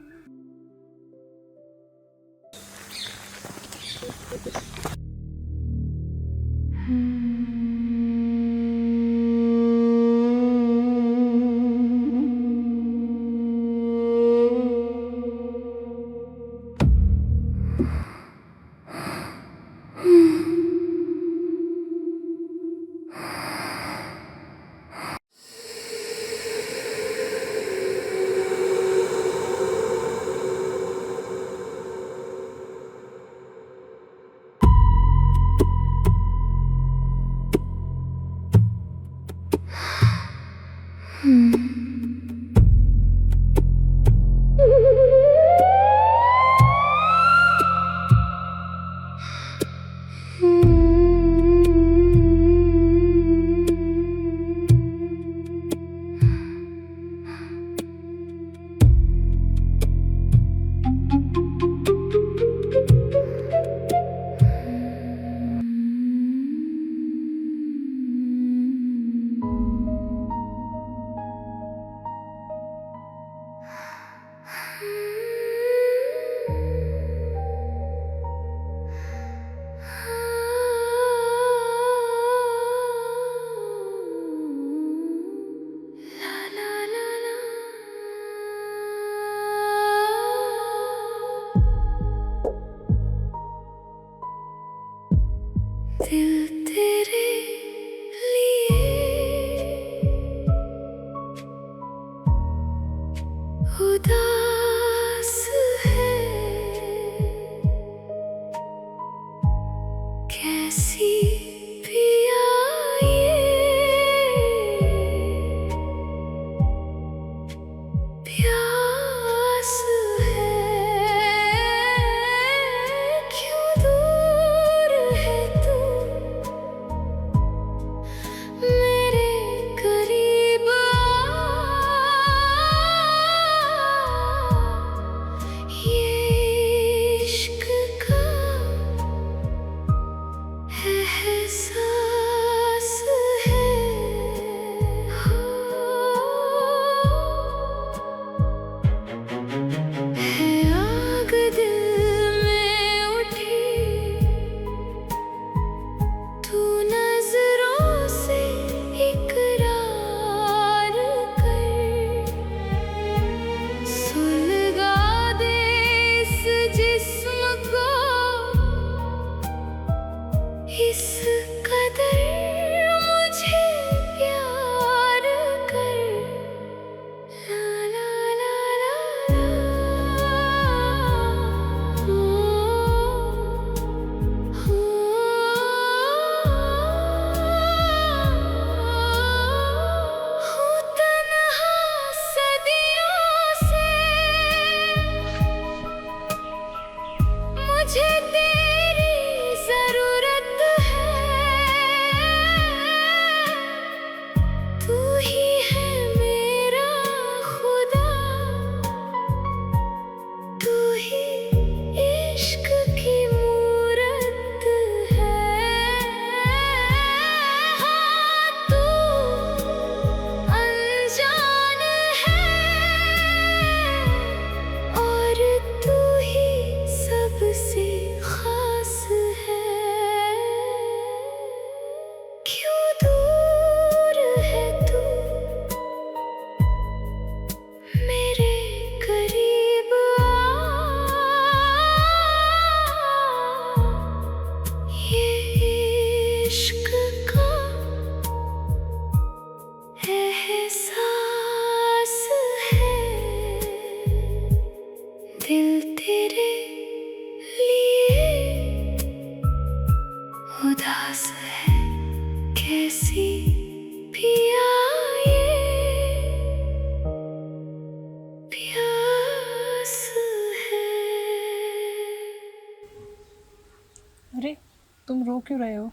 रो क्यों रहे हो?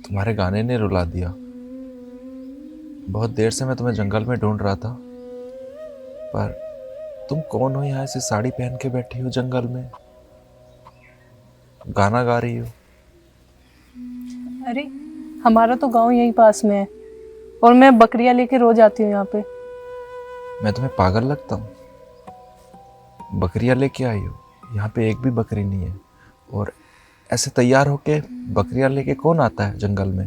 तुम्हारे गाने ने रुला दिया। बहुत देर से मैं तुम्हें जंगल में ढूंढ रहा था, पर तुम कौन हो यहाँ ऐसी साड़ी पहन के बैठी हो जंगल में, गाना गा रही हो? अरे हमारा तो गांव यहीं पास में है और मैं बकरियां लेके रोज आती हूँ यहाँ पे। मैं तुम्हें पागल लगता हूँ? बकरियां लेके आई हो? यहाँ पे एक भी बकरी नहीं है, और ऐसे तैयार होके बकरियां लेके कौन आता है जंगल में?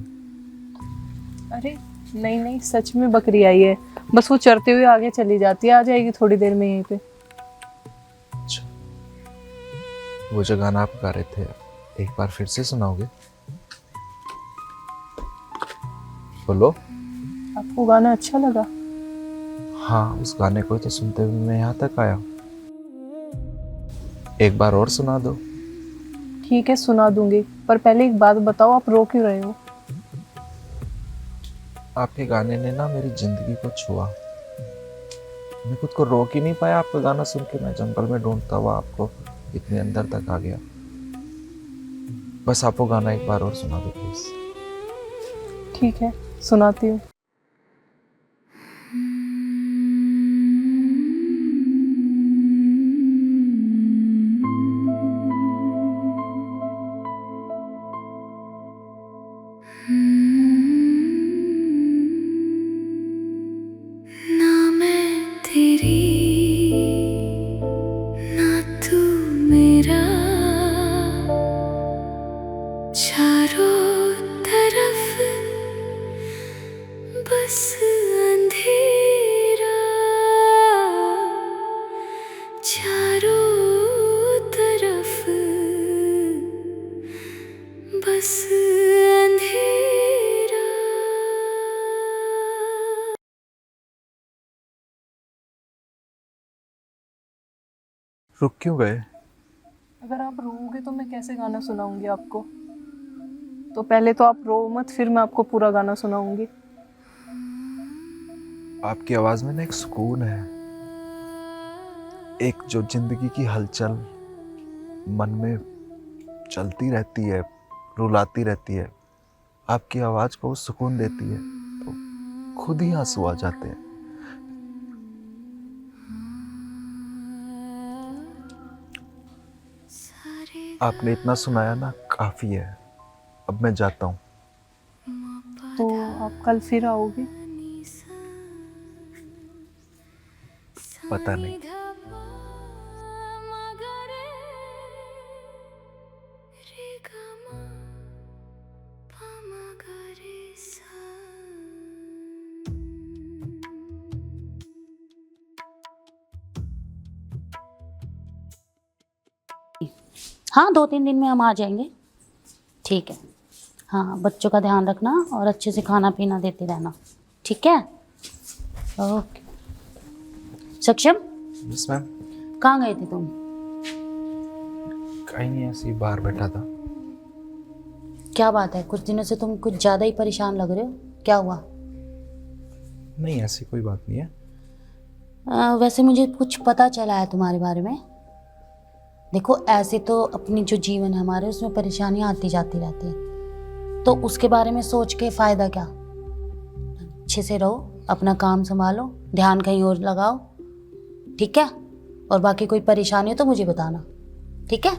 अरे नहीं नहीं, सच में बकरी आई है, बस वो चरते हुए आगे चली जाती है, आ जाएगी थोड़ी देर में यहीं पे। अच्छा, वो जो गाना आप गा रहे थे एक बार फिर से सुनाओगे? बोलो। आपको गाना अच्छा लगा? हाँ, उस गाने को तो सुनते हुए मैं यहाँ तक आया। एक बार और सुना दो। ठीक है सुना दूंगी, पर पहले एक बात बताओ, आप रो क्यों रहे हो? आपके गाने ने ना मेरी जिंदगी को छुआ। मैं खुद को रोक ही नहीं पाया। आपका गाना सुन के मैं जंगल में ढूंढता हुआ आपको इतने अंदर तक आ गया। बस आप वो गाना एक बार और सुना दो प्लीज। ठीक है सुनाती हूँ। ना मैं तेरी ना तू मेरा, चारों तरफ बस अंधेरा, चारों तरफ बस अंधेरा। रुक क्यों गए? अगर आप रोओगे तो मैं कैसे गाना सुनाऊंगी आपको? तो पहले तो आप रो मत, फिर मैं आपको पूरा गाना सुनाऊंगी। आपकी आवाज में ना एक सुकून है, एक जो जिंदगी की हलचल मन में चलती रहती है, रुलाती रहती है, आपकी आवाज को सुकून देती है, तो खुद ही आंसू आ जाते हैं। आपने इतना सुनाया ना, काफी है। अब मैं जाता हूँ। तो आप कल फिर आओगे? पता नहीं। हाँ 2-3 दिन में हम आ जाएंगे। ठीक है। हाँ बच्चों का ध्यान रखना और अच्छे से खाना पीना देते रहना, ठीक है? ओके। सक्षम, यस मैम। कहाँ गए थे तुम? कहीं नहीं, ऐसे ही बाहर बैठा था। क्या बात है, कुछ दिनों से तुम कुछ ज़्यादा ही परेशान लग रहे हो, क्या हुआ? नहीं, ऐसी कोई बात नहीं है। वैसे मुझे कुछ पता चला है तुम्हारे बारे में। देखो ऐसे तो अपनी जो जीवन है हमारे, उसमें परेशानियां आती जाती रहती हैं, तो उसके बारे में सोच के फ़ायदा क्या? अच्छे से रहो, अपना काम संभालो, ध्यान कहीं और लगाओ, ठीक है? और बाकी कोई परेशानी हो तो मुझे बताना, ठीक है?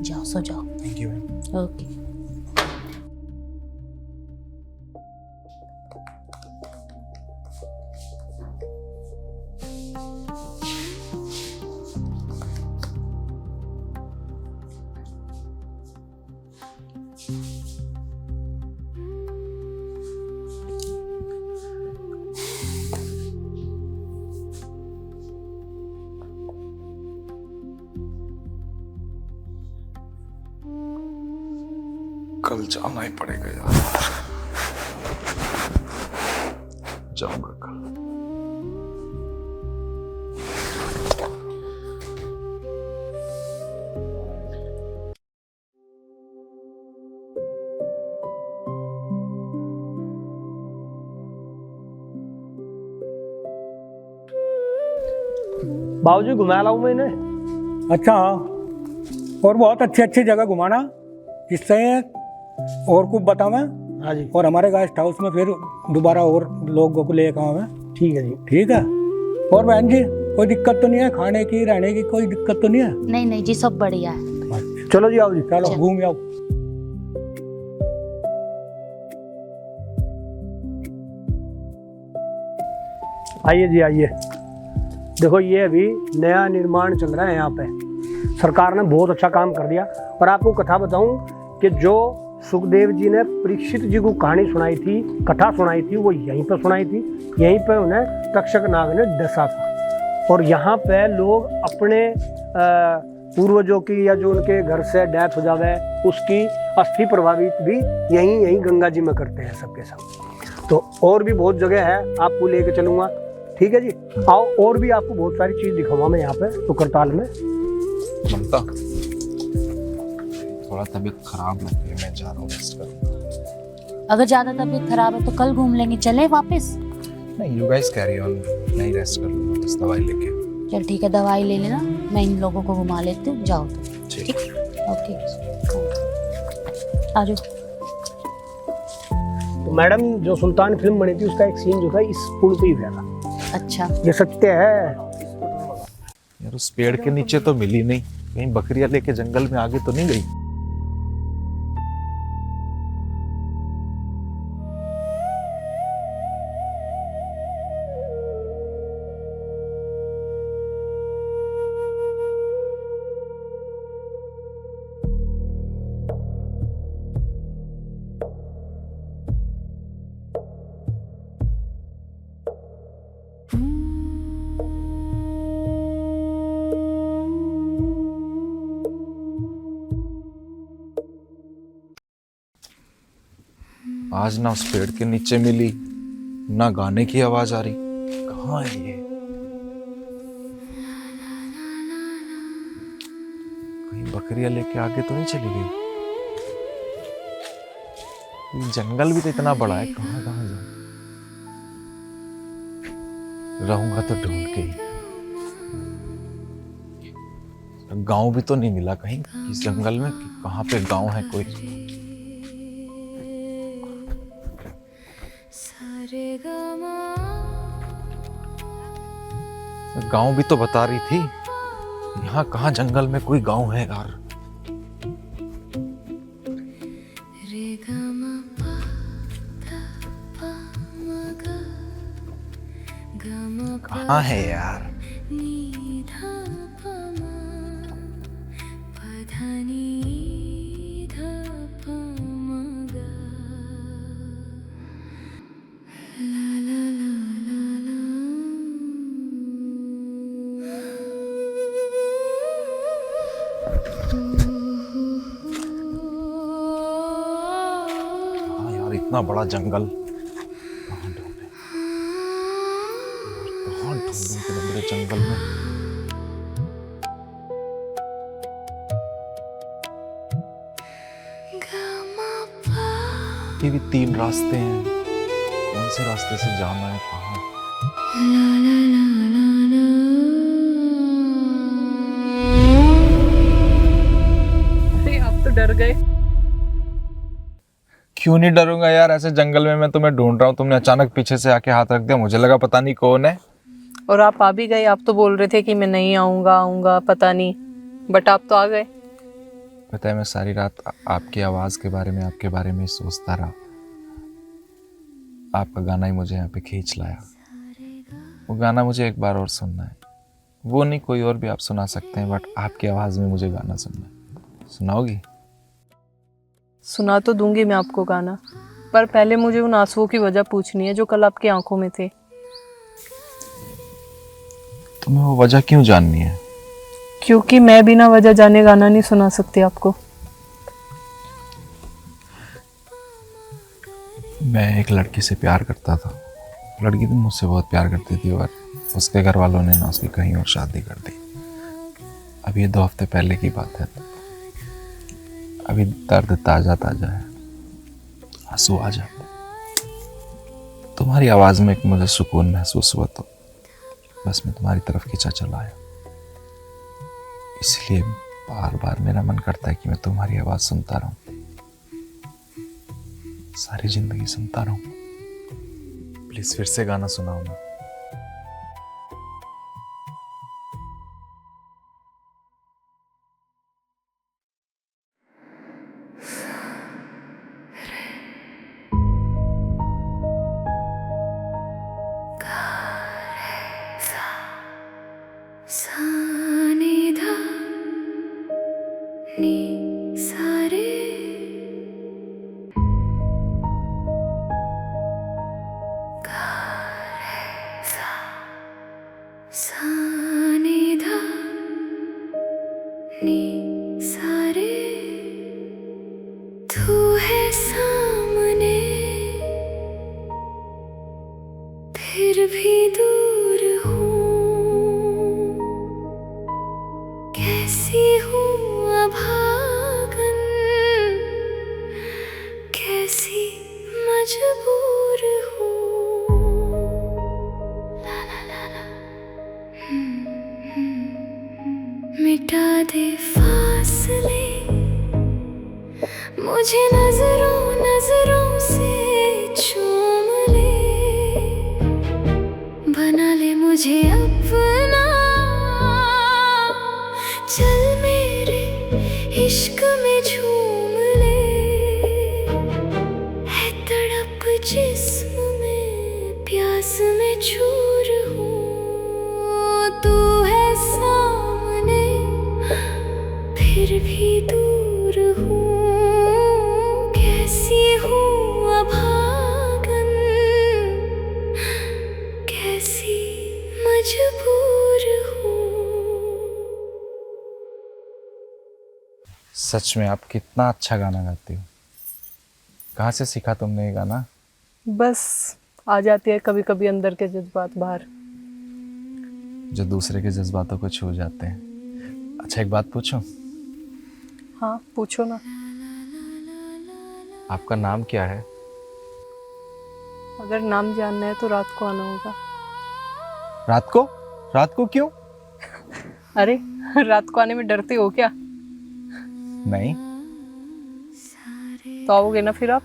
जाओ सो जाओ। Thank you ma'am. ओके। कल जाना ही पड़ेगा यार। जाऊंगा कल। बाबूजी घुमा लाऊं मैं इन्हें? अच्छा हाँ, और बहुत अच्छी अच्छी जगह घुमाना, जिससे और कुछ बतावे। हाँ जी। और हमारे गेस्ट हाउस में फिर दोबारा और लोगों को लेकर आवे। ठीक है जी। ठीक है। और बहन जी कोई दिक्कत तो नहीं है, खाने की रहने की कोई दिक्कत तो नहीं है? नहीं नहीं जी, सब बढ़िया है। चलो जी, आओ जी। चलो घूम आओ। आइए जी, आइए। देखो, ये अभी नया निर्माण चल रहा है यहाँ पे। सरकार ने बहुत अच्छा काम कर दिया। और आपको कथा बताऊं कि जो सुखदेव जी ने परीक्षित जी को कहानी सुनाई थी, कथा सुनाई थी, वो यहीं पे सुनाई थी। यहीं पे उन्हें तक्षक नाग ने डसा था। और यहाँ पे लोग अपने पूर्वजों की या जो उनके घर से डेथ हो जावे उसकी अस्थि प्रभावित भी यहीं गंगा जी में करते हैं सबके सब। तो और भी बहुत जगह है, आपको लेके चलूंगा। ठीक है जी, आओ। और भी आपको बहुत सारी चीज दिखाऊंगा मैं यहाँ पे टुकरताल में। ममता, थोड़ा तबीयत खराब लग रही है, मैं जा रहा हूँ रेस्ट करने। अगर ज्यादा तबीयत खराब है तो कल घूम लेंगे, चले वापस? नहीं, यू गाइस कैरी ऑन, मैं ही रेस्ट कर लूँगा, बस दवाई लेके। चल ठीक है, दवाई ले लेना, मैं इन लोगों को घुमा लेती हूँ, जाओ तुम। ठीक। ओके, आ जाओ। तो मैडम, जो सुल्तान फिल्म बनी थी उसका एक सीन जो था इस पुल पे ही हुआ था। अच्छा, ये सत्य है। यार उस पेड़ के नीचे तो मिली नहीं, कहीं बकरियां लेके जंगल में आगे तो नहीं गई? आज ना उस पेड़ के नीचे मिली, ना गाने की आवाज आ रही। कहाँ है ये? कहीं बकरियां लेके आगे तो नहीं चली गई? ये जंगल भी तो इतना बड़ा है, कहाँ कहाँ जाऊं? रहूंगा तो ढूंढ के ही। गांव भी तो नहीं मिला कहीं इस जंगल में, कि कहाँ पे गांव है कोई। गांव भी तो बता रही थी, यहाँ कहाँ जंगल में कोई गांव है यार। कहाँ है यार? इतना बड़ा जंगल कहाँ ढूंढे, कहाँ ढूंढूं इतने बड़े जंगल में? ये भी 3 रास्ते हैं, कौन से रास्ते से जाना है, कहाँ? अरे आप तो डर गए। क्यों नहीं डरूंगा यार, ऐसे जंगल में मैं तुम्हें ढूंढ रहा हूँ, तुमने अचानक पीछे से आके हाथ रख दिया, मुझे लगा पता नहीं कौन है। और आप आ भी गए। आप तो बोल रहे थे कि मैं नहीं आऊंगा पता नहीं, बट आप तो आ गए। पता है, मैं सारी रात आपकी आवाज के बारे में, आपके बारे में सोचता रहा। आपका गाना ही मुझे यहाँ पे खींच लाया। वो गाना मुझे एक बार और सुनना है। वो नहीं, कोई और भी आप सुना सकते हैं, बट आपकी आवाज में मुझे गाना सुनना है। सुनाओगी? सुना तो दूंगी मैं आपको गाना, पर पहले मुझे उन आंसुओं की वजह पूछनी है जो कल आपकी आंखों में थे। तुम्हें वो वजह क्यों जाननी है? क्योंकि मैं बिना वजह जाने गाना नहीं सुना सकती आपको। मैं एक लड़की से प्यार करता था। लड़की भी मुझसे बहुत प्यार करती थी, और उसके घर वालों ने ना उसकी कहीं और शादी कर दी। अब ये 2 हफ्ते पहले की बात है। अभी दर्द ताजा ताजा है, आंसू आ जाते। तुम्हारी आवाज में एक मुझे सुकून महसूस हुआ, तो बस मैं तुम्हारी तरफ खींचा चला आया। इसलिए बार बार मेरा मन करता है कि मैं तुम्हारी आवाज सुनता रहूं, सारी जिंदगी सुनता रहूं। प्लीज फिर से गाना सुनाओ ना। फिर भी दूर हूँ, कैसी हूँ अभागन, कैसी मजबूर हूँ। ला ला ला ला। मिटा दे फासले मुझे नजरों नजरों से चूम ले, बना ले मुझे अपना, चल मेरे इश्क में झूम ले। है तड़प जिस्म में, प्यास में चूर हूँ, तू है सामने फिर भी दूर हूँ, कैसी हूँ अभागन, कैसी मजबूर हूँ। सच में आप कितना अच्छा गाना गाती हो। कहाँ से सीखा तुमने ये गाना? बस आ जाती है कभी कभी अंदर के जज्बात बाहर। जो दूसरे के जज्बातों को छू जाते हैं। अच्छा एक बात पूछूं? हाँ पूछो ना। आपका नाम क्या है? अगर नाम जानना है तो रात को आना होगा। रात को? रात को क्यों? अरे रात को आने में डरते हो क्या? नहीं। तो आओगे ना फिर आप?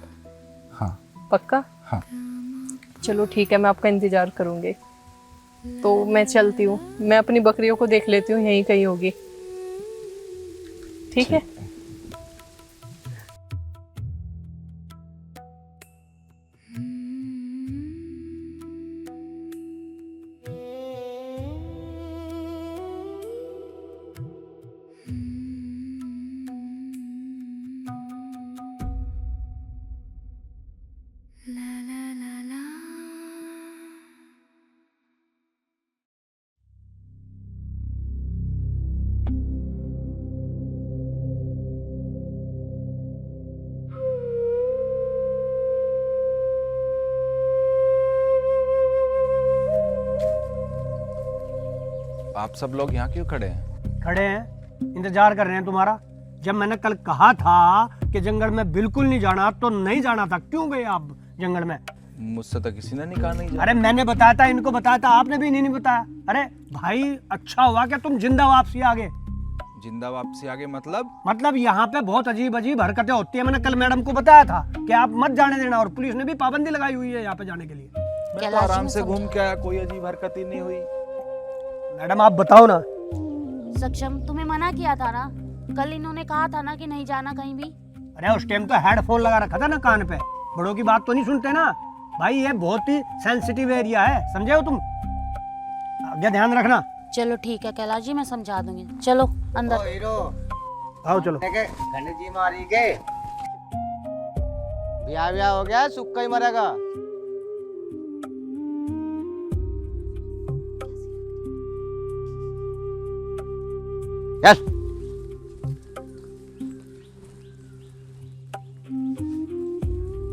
हाँ। पक्का? हाँ। चलो ठीक है, मैं आपका इंतजार करूंगी। तो मैं चलती हूँ, मैं अपनी बकरियों को देख लेती हूँ, यहीं कहीं होगी। ठीक है? आप सब लोग यहाँ क्यों खड़े हैं? खड़े हैं, इंतजार कर रहे हैं तुम्हारा। जब मैंने कल कहा था कि जंगल में बिल्कुल नहीं जाना तो नहीं जाना था, क्यों गए आप जंगल में? मुझसे तो किसी ने नहीं कहा नहीं जाना। अरे मैंने बताया था, इनको बताया था, आपने भी नहीं बताया। अरे भाई अच्छा हुआ कि तुम जिंदा वापसी आ गए। जिंदा वापसी आ गए मतलब? मतलब यहाँ पे बहुत अजीब अजीब हरकतें होती है। मैंने कल मैडम को बताया था कि आप मत जाने देना, और पुलिस ने भी पाबंदी लगाई हुई है यहाँ पे जाने के लिए। मैं तो आराम से घूम के आया, कोई अजीब हरकत ही नहीं हुई। मैडम आप बताओ ना। सक्षम, तुम्हें मना किया था ना, कल इन्होंने कहा था ना कि नहीं जाना कहीं भी। अरे उस टाइम तो हेडफोन लगा रखा था ना कान पे, बड़ों की बात तो नहीं सुनते ना भाई। ये बहुत ही सेंसिटिव एरिया है, समझे हो तुम? आगे ध्यान रखना। चलो ठीक है कैलाश जी, मैं समझा दूंगी। चलो अंदर। हीरो आओ चलो। गणेश जी मारी के ब्याह हो गया, सुक्का ही मरेगा। यस।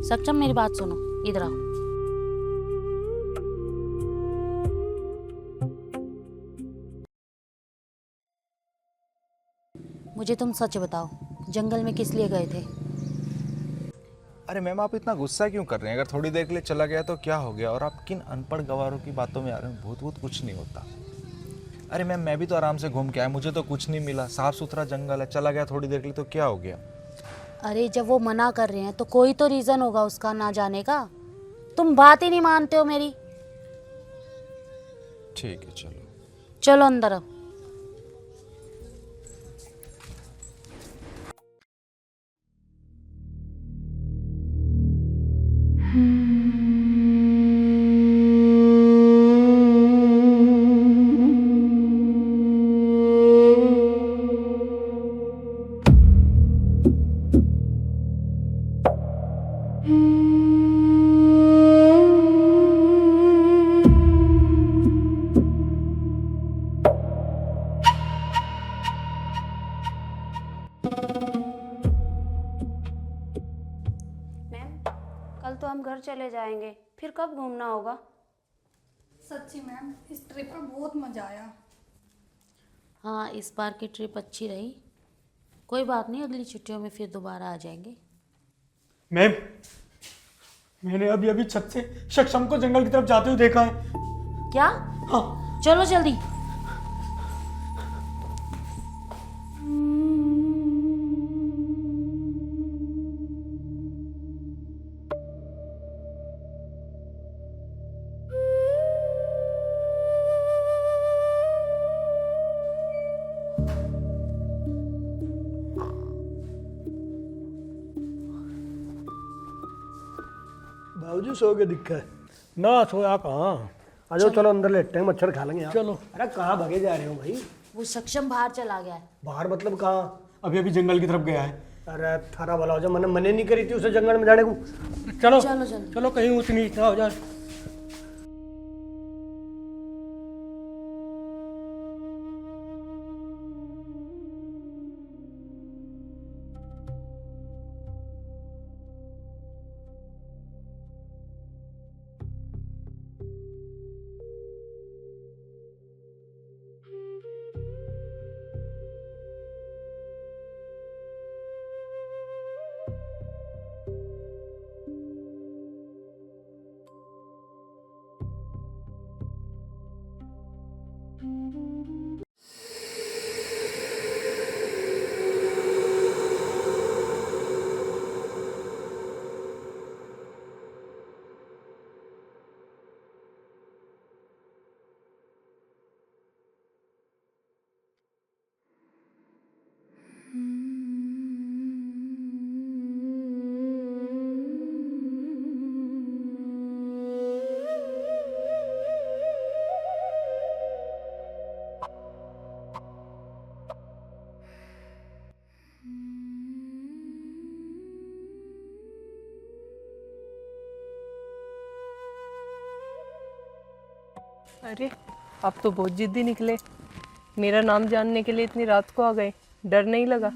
सक्षम मेरी बात सुनो, इधर आओ। मुझे तुम सच बताओ, जंगल में किस लिए गए थे? अरे मैम आप इतना गुस्सा क्यों कर रहे हैं? अगर थोड़ी देर के लिए चला गया तो क्या हो गया? और आप किन अनपढ़ गवारों की बातों में आ रहे हैं? भूत भूत कुछ नहीं होता। अरे मैम मैं भी तो आराम से घूम के आया, मुझे तो कुछ नहीं मिला, साफ सुथरा जंगल है, चला गया थोड़ी देर के लिए तो क्या हो गया। अरे जब वो मना कर रहे हैं तो कोई तो रीजन होगा उसका ना जाने का। तुम बात ही नहीं मानते हो मेरी। ठीक है चलो। चलो अंदर आओ। कल तो हम घर चले जाएंगे, फिर कब घूमना होगा? सच्ची मैम, इस ट्रिप पर बहुत मज़ा आया। हाँ, इस बार की ट्रिप अच्छी रही। कोई बात नहीं, अगली छुट्टियों में फिर दोबारा आ जाएंगे। मैम, मैंने अभी अभी छत से सक्षम को जंगल की तरफ जाते हुए देखा है। क्या? हाँ। चलो जल्दी। बाबूजी सो के दिखा है ना? सोया कहाँ? आ जाओ, चलो अंदर लेटते हैं, मच्छर खा लेंगे यहाँ। चलो। अरे कहाँ भागे जा रहे हो भाई? वो सक्षम बाहर चला गया है। बाहर मतलब कहाँ? अभी अभी जंगल की तरफ गया है। अरे थारा भला हो जाए, मैंने मने नहीं करी थी उसे जंगल में जाने को। चलो चलो चलो। चलो, कहीं ऊँच नीच ना हो जाए। अरे आप तो बहुत जिद्दी निकले। मेरा नाम जानने के लिए इतनी रात को आ गए। डर नहीं लगा?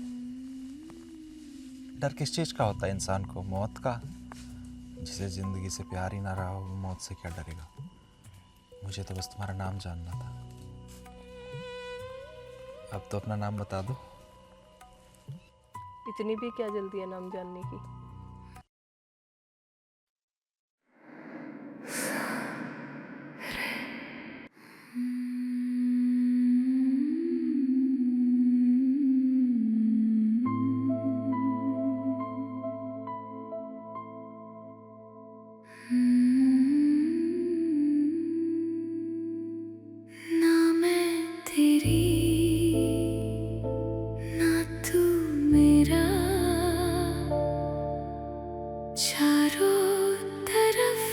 डर किस चीज़ का होता है इंसान को? मौत का। जिसे ज़िंदगी से प्यार ही ना रहा हो, वो मौत से क्या डरेगा? मुझे तो बस तुम्हारा नाम जानना था। अब तो अपना नाम बता दो। इतनी भी क्या जल्दी है नाम जानने की? ना मैं तेरी, ना तू मेरा, चारों तरफ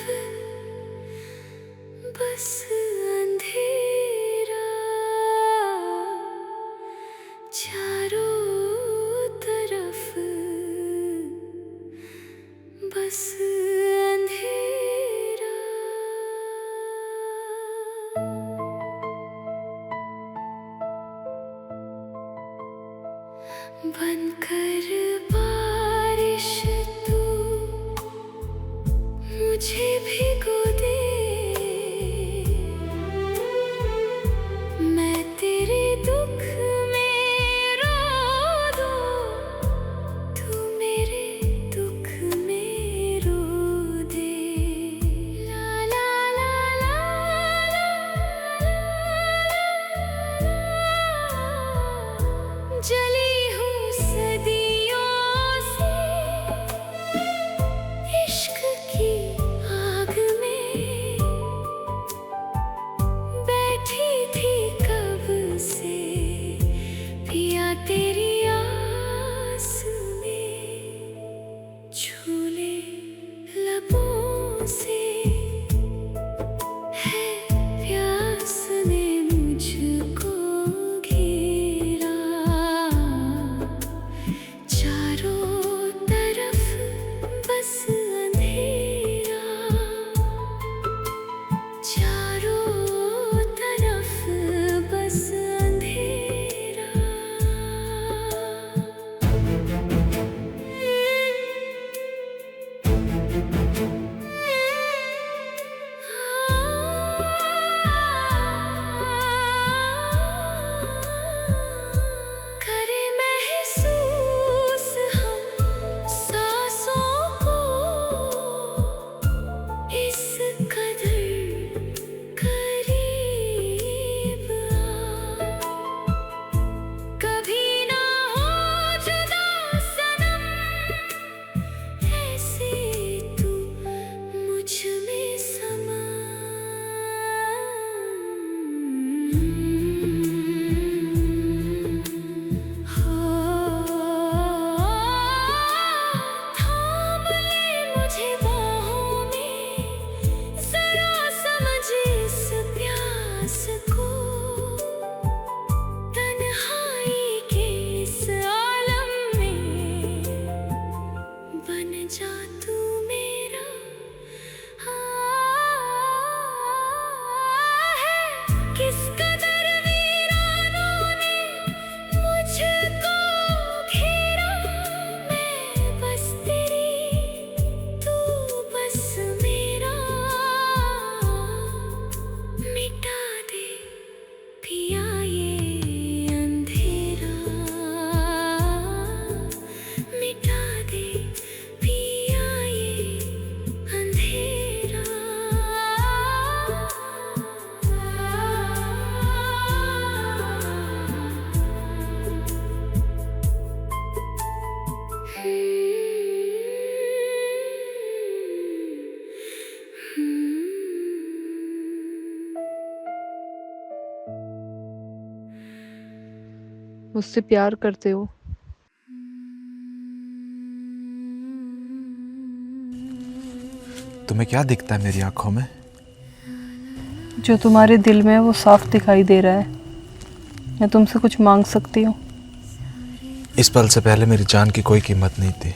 बस अंधेरा, चारों तरफ बस अंधेरा। बनकर बारिश तू मुझे भिगो दे, मैं तेरे दुख में रो दूं, तू मेरे दुख में रो दे। ला ला ला ला ला ला ला मुझसे प्यार करते हो। तुम्हें क्या दिखता है मेरी आंखों में? जो तुम्हारे दिल में है वो साफ दिखाई दे रहा है। मैं तुमसे कुछ मांग सकती हूँ? इस पल से पहले मेरी जान की कोई कीमत नहीं थी,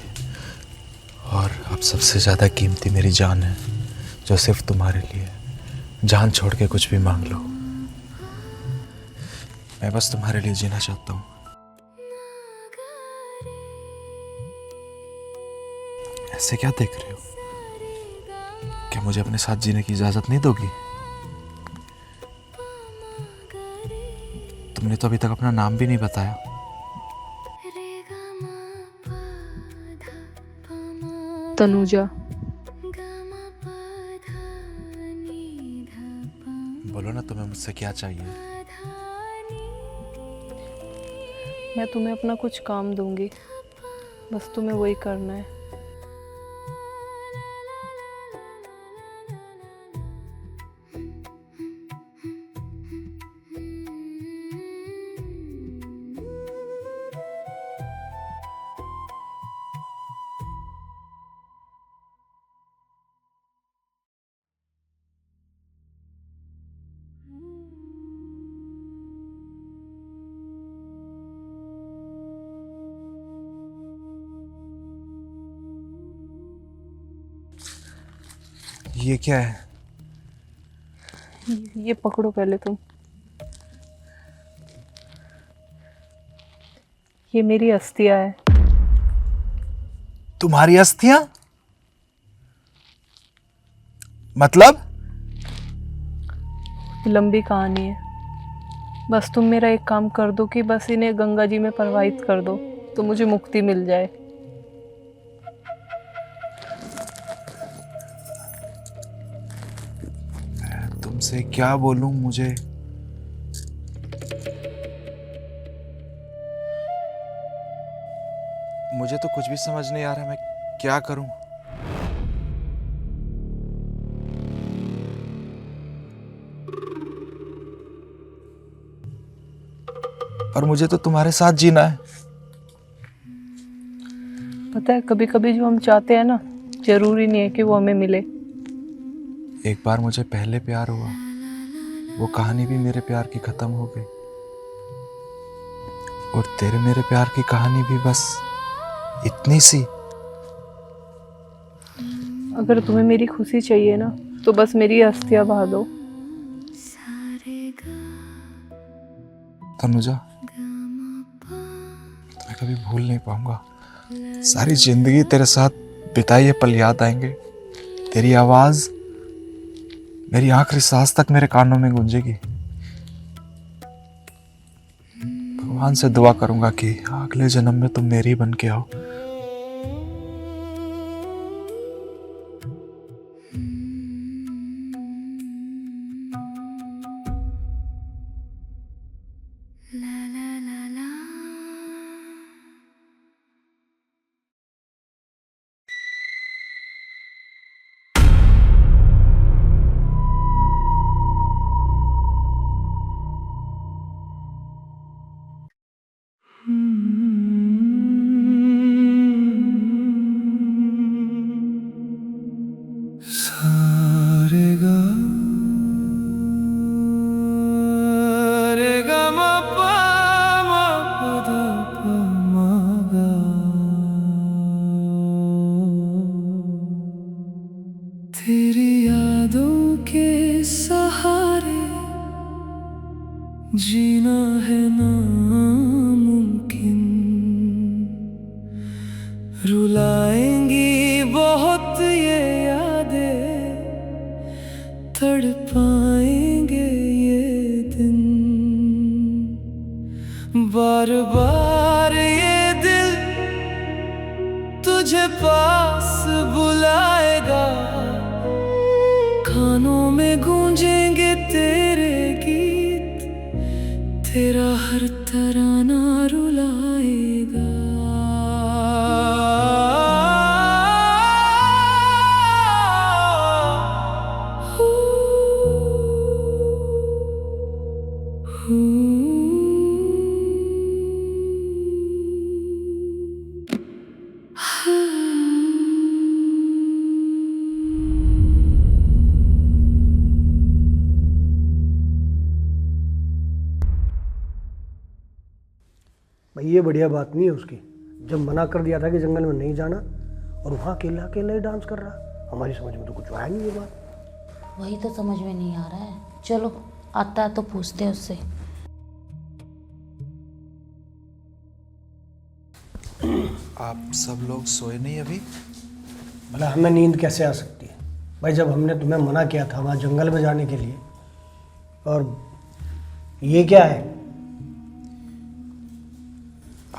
और अब सबसे ज़्यादा कीमती मेरी जान है, जो सिर्फ तुम्हारे लिए। जान छोड़ के कुछ भी मांग लो, मैं बस तुम्हारे लिए जीना चाहता हूँ। ऐसे क्या देख रहे हो? क्या मुझे अपने साथ जीने की इजाजत नहीं दोगी? तुमने तो अभी तक अपना नाम भी नहीं बताया। तनुजा। बोलो ना, तुम्हें मुझसे क्या चाहिए? मैं तुम्हें अपना कुछ काम दूंगी, बस तुम्हें वही करना है। ये क्या है? ये पकड़ो पहले तुम। ये मेरी अस्थियां है। तुम्हारी अस्थियां? मतलब? लंबी कहानी है, बस तुम मेरा एक काम कर दो कि बस इन्हें गंगा जी में प्रवाहित कर दो, तो मुझे मुक्ति मिल जाए। तुमसे क्या बोलूं? मुझे तो कुछ भी समझ नहीं आ रहा, मैं क्या करूं? और मुझे तो तुम्हारे साथ जीना है। पता है, कभी कभी जो हम चाहते हैं ना, जरूरी नहीं है कि वो हमें मिले। एक बार मुझे पहले प्यार हुआ, वो कहानी भी मेरे प्यार की खत्म हो गई, और तेरे मेरे प्यार की कहानी भी बस इतनी सी। अगर तुम्हें मेरी खुशी चाहिए ना, तो बस मेरी अस्थियां बहा दो। तनुजा, मैं कभी भूल नहीं पाऊंगा। सारी जिंदगी तेरे साथ बिताए ये पल याद आएंगे। तेरी आवाज मेरी आखिरी सांस तक मेरे कानों में गूंजेगी। भगवान से दुआ करूंगा कि अगले जन्म में तुम मेरी बन के आओ। तेरी यादों के सहारे जीना है नामुमकिन। रुलाएंगी बहुत ये यादें, तड़पाएंगे ये दिन। बार बार ये दिल तुझे पास बुलाएगा, कानों में गूंजेंगे तेरे गीत, तेरा हर तराना रुलाएगा। ये बढ़िया बात नहीं है उसकी। जब मना कर दिया था कि जंगल में नहीं जाना, और वहाँ अकेला अकेला ही डांस कर रहा। हमारी समझ में तो कुछ आया नहीं ये बात। वही तो समझ में नहीं आ रहा है। चलो आता है तो पूछते हैं उससे। आप सब लोग सोए नहीं अभी? भला हमें नींद कैसे आ सकती है भाई, जब हमने तुम्हें मना किया था वहाँ जंगल में जाने के लिए। और ये क्या है?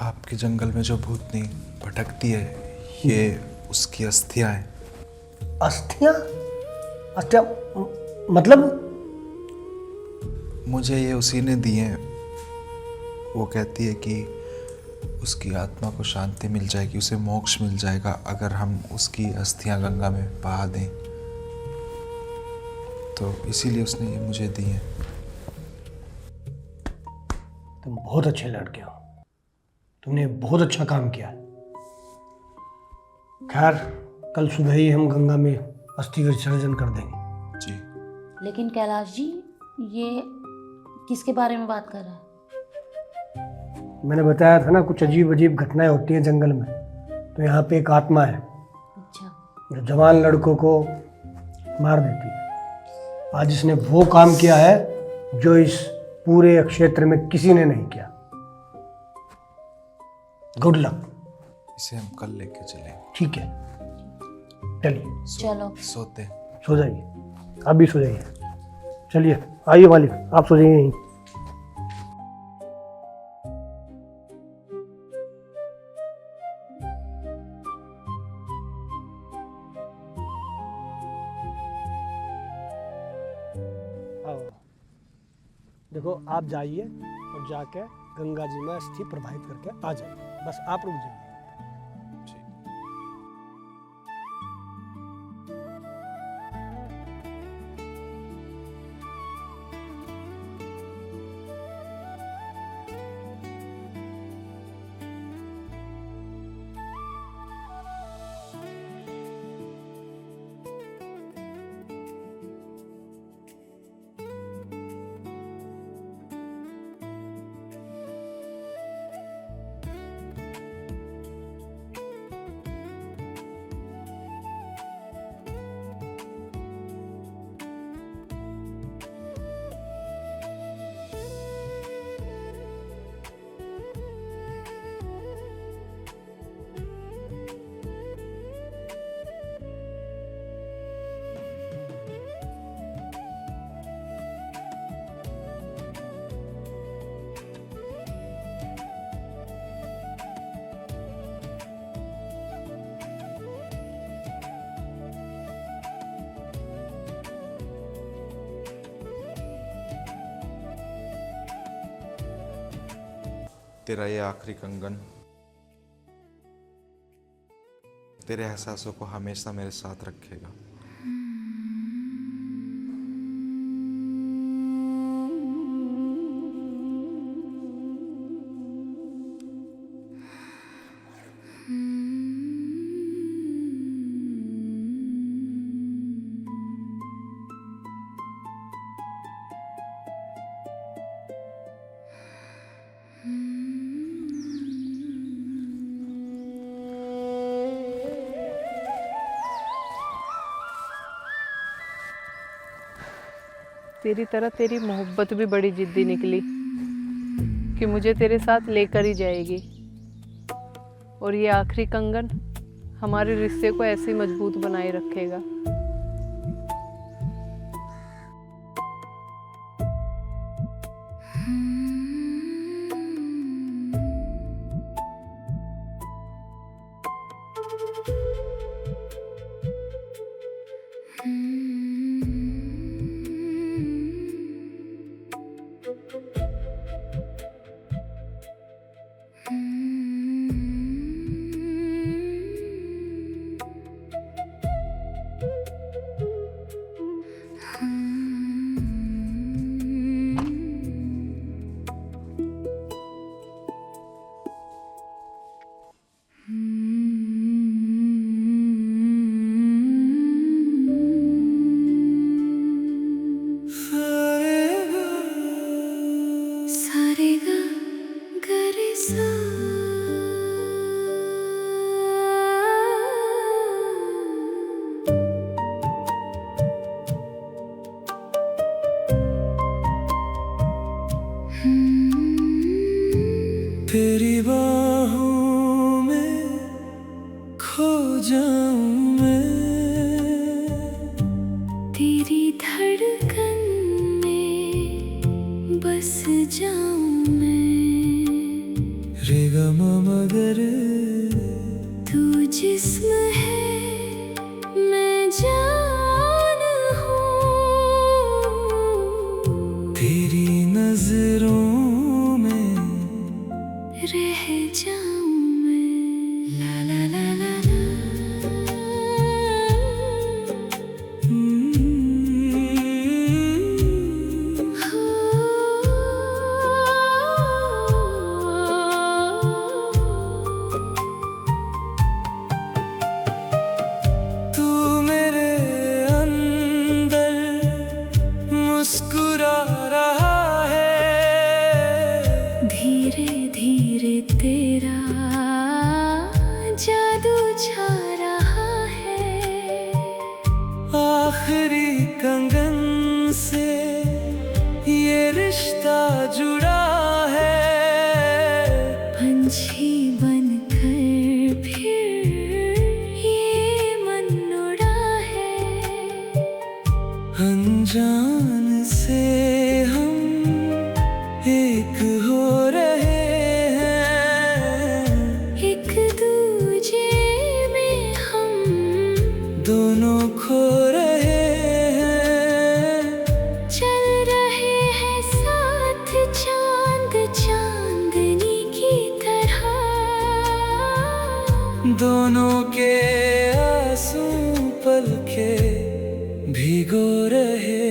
आपके जंगल में जो भूतनी भटकती है, ये उसकी अस्थियां हैं। अस्थियाँ? अस्थियाँ मतलब? मुझे ये उसी ने दी हैं। वो कहती है कि उसकी आत्मा को शांति मिल जाएगी, उसे मोक्ष मिल जाएगा अगर हम उसकी अस्थियां गंगा में बहा दें। तो इसीलिए उसने ये मुझे दी हैं। तुम बहुत अच्छे लड़के हो, तुमने बहुत अच्छा काम किया। खैर कल सुबह ही हम गंगा में अस्थि विसर्जन कर देंगे। जी। लेकिन कैलाश जी, ये किसके बारे में बात कर रहा है? मैंने बताया था ना, कुछ अजीब अजीब घटनाएं होती हैं जंगल में। तो यहाँ पे एक आत्मा है जो जवान लड़कों को मार देती है। आज इसने वो काम किया है जो इस पूरे क्षेत्र में किसी ने नहीं किया। Good luck. इसे हम कल लेके चलेंगे। ठीक है, चलिए। चलो सोते। सो जाइए, आप भी सो जाइए। चलिए आइए मालिक, आप सो जाइए यहीं। देखो आप जाइए और जाके गंगा जी में अस्थि प्रवाहित करके आ जाइए। बस आप रुक जाइए। तेरा ये आखिरी कंगन तेरे एहसासों को हमेशा मेरे साथ रखेगा। तेरी तरह तेरी मोहब्बत भी बड़ी जिद्दी निकली कि मुझे तेरे साथ लेकर ही जाएगी। और ये आखिरी कंगन हमारे रिश्ते को ऐसे ही मजबूत बनाए रखेगा। तेरी धड़कन में बस जाऊं मैं, रे ग म म ग रे। तू जिस्म है मैं जान हूँ, तेरी नजरों में रह जाऊं मैं। ला ला ला ला ला। तू मेरे अंदर मुस्कुरा रहा है, धीरे धीरे तेरा जादू छा रहा है। आखिरी कंगन से ये रिश्ता जुड़ा है, पंछी बनकर फिर ये मन उड़ा है। अनजान से हम एक हो रहे हैं, एक दूजे में हम दोनों खो रहे हैं। चल रहे हैं साथ चांद चांदनी की तरह, दोनों के आंसू पल के भिगो रहे